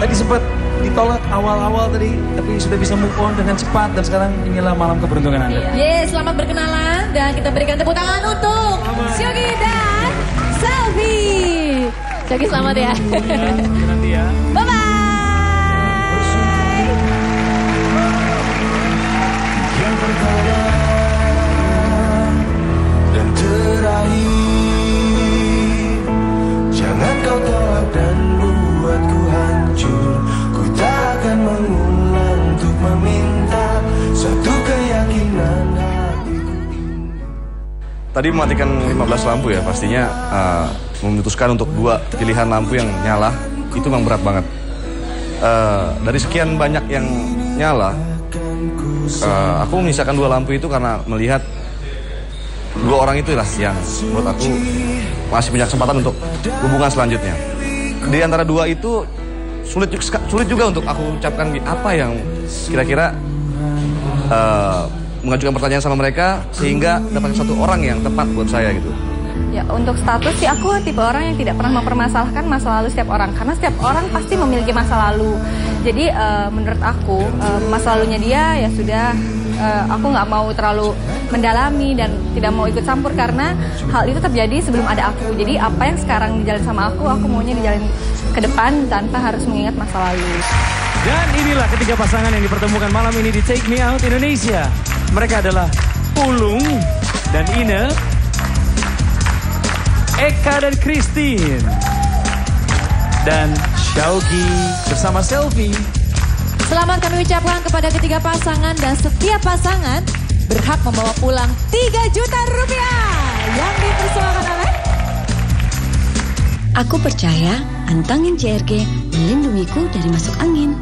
tadi sempat ditolak awal-awal tadi, tapi sudah bisa move on dengan cepat dan sekarang inilah malam keberuntungan Anda. Yes, selamat berkenalan dan kita berikan tepuk tangan untuk Xiaogi dan Selfie. Xiaogi selamat ya. Nanti ya. Bye-bye. Dan terakhir, jangan kau tolak dan buatku hancur. Ku tak akan mengulang untuk meminta satu keyakinan hatiku. Tadi mematikan 15 lampu ya, pastinya memutuskan untuk 2 pilihan lampu yang nyala itu memang berat banget. Dari sekian banyak yang nyala, aku menyisakan 2 lampu itu karena melihat dua orang itulah yang menurut aku masih punya kesempatan untuk hubungan selanjutnya. Di antara dua itu sulit juga untuk aku ucapkan apa yang kira-kira mengajukan pertanyaan sama mereka sehingga dapat satu orang yang tepat buat saya gitu. Ya, untuk status sih aku tipe orang yang tidak pernah mempermasalahkan masa lalu setiap orang. Karena setiap orang pasti memiliki masa lalu. Jadi menurut aku masa lalunya dia ya sudah, aku nggak mau terlalu mendalami dan tidak mau ikut campur karena hal itu terjadi sebelum ada aku. Jadi apa yang sekarang dijalin sama aku maunya dijalin ke depan tanpa harus mengingat masa lalu. Dan inilah ketiga pasangan yang dipertemukan malam ini di Take Me Out Indonesia. Mereka adalah Pulung dan Ine, Eka dan Christine, dan Syaugi bersama Selfie. Selamat kami ucapkan kepada ketiga pasangan dan setiap pasangan berhak membawa pulang 3 juta rupiah yang dipersembahkan oleh Aku percaya antangin CRG melindungiku dari masuk angin.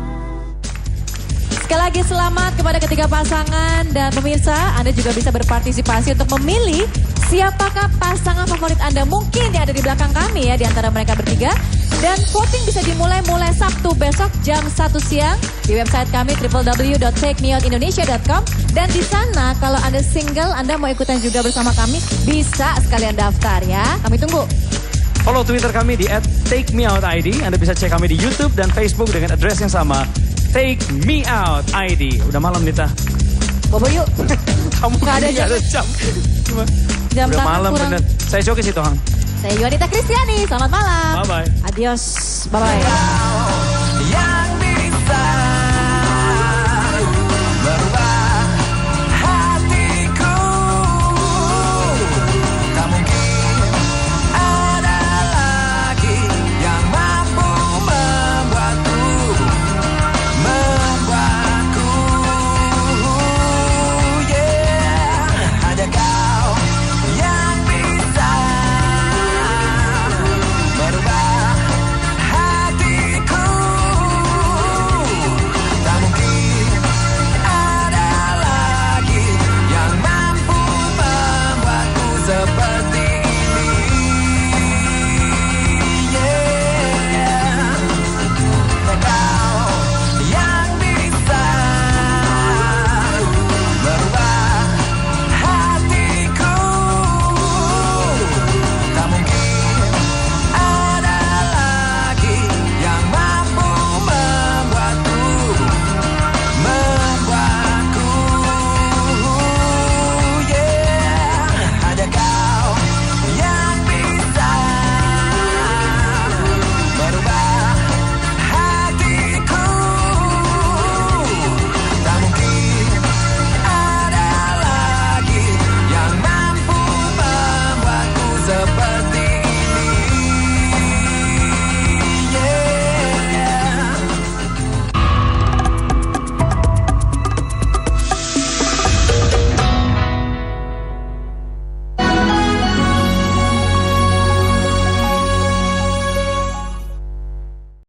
Sekali lagi selamat kepada ketiga pasangan dan pemirsa, Anda juga bisa berpartisipasi untuk memilih siapakah pasangan favorit Anda mungkin yang ada di belakang kami ya di antara mereka bertiga. Dan voting bisa dimulai mulai Sabtu besok jam 1 siang di website kami www.takemeoutindonesia.com. Dan di sana kalau Anda single, Anda mau ikutan juga bersama kami, bisa sekalian daftar ya. Kami tunggu. Follow Twitter kami di @takemeoutid. Anda bisa cek kami di YouTube dan Facebook dengan address yang sama, Take Me Out ID. Udah malam Nita. Bobo yuk. Kamu gak ada jam. Jam udah tangan malam kurang. bener. Saya Coki Sitohang. Saya Yuanita Kristiani. Selamat malam. Bye bye. Adios. Bye bye.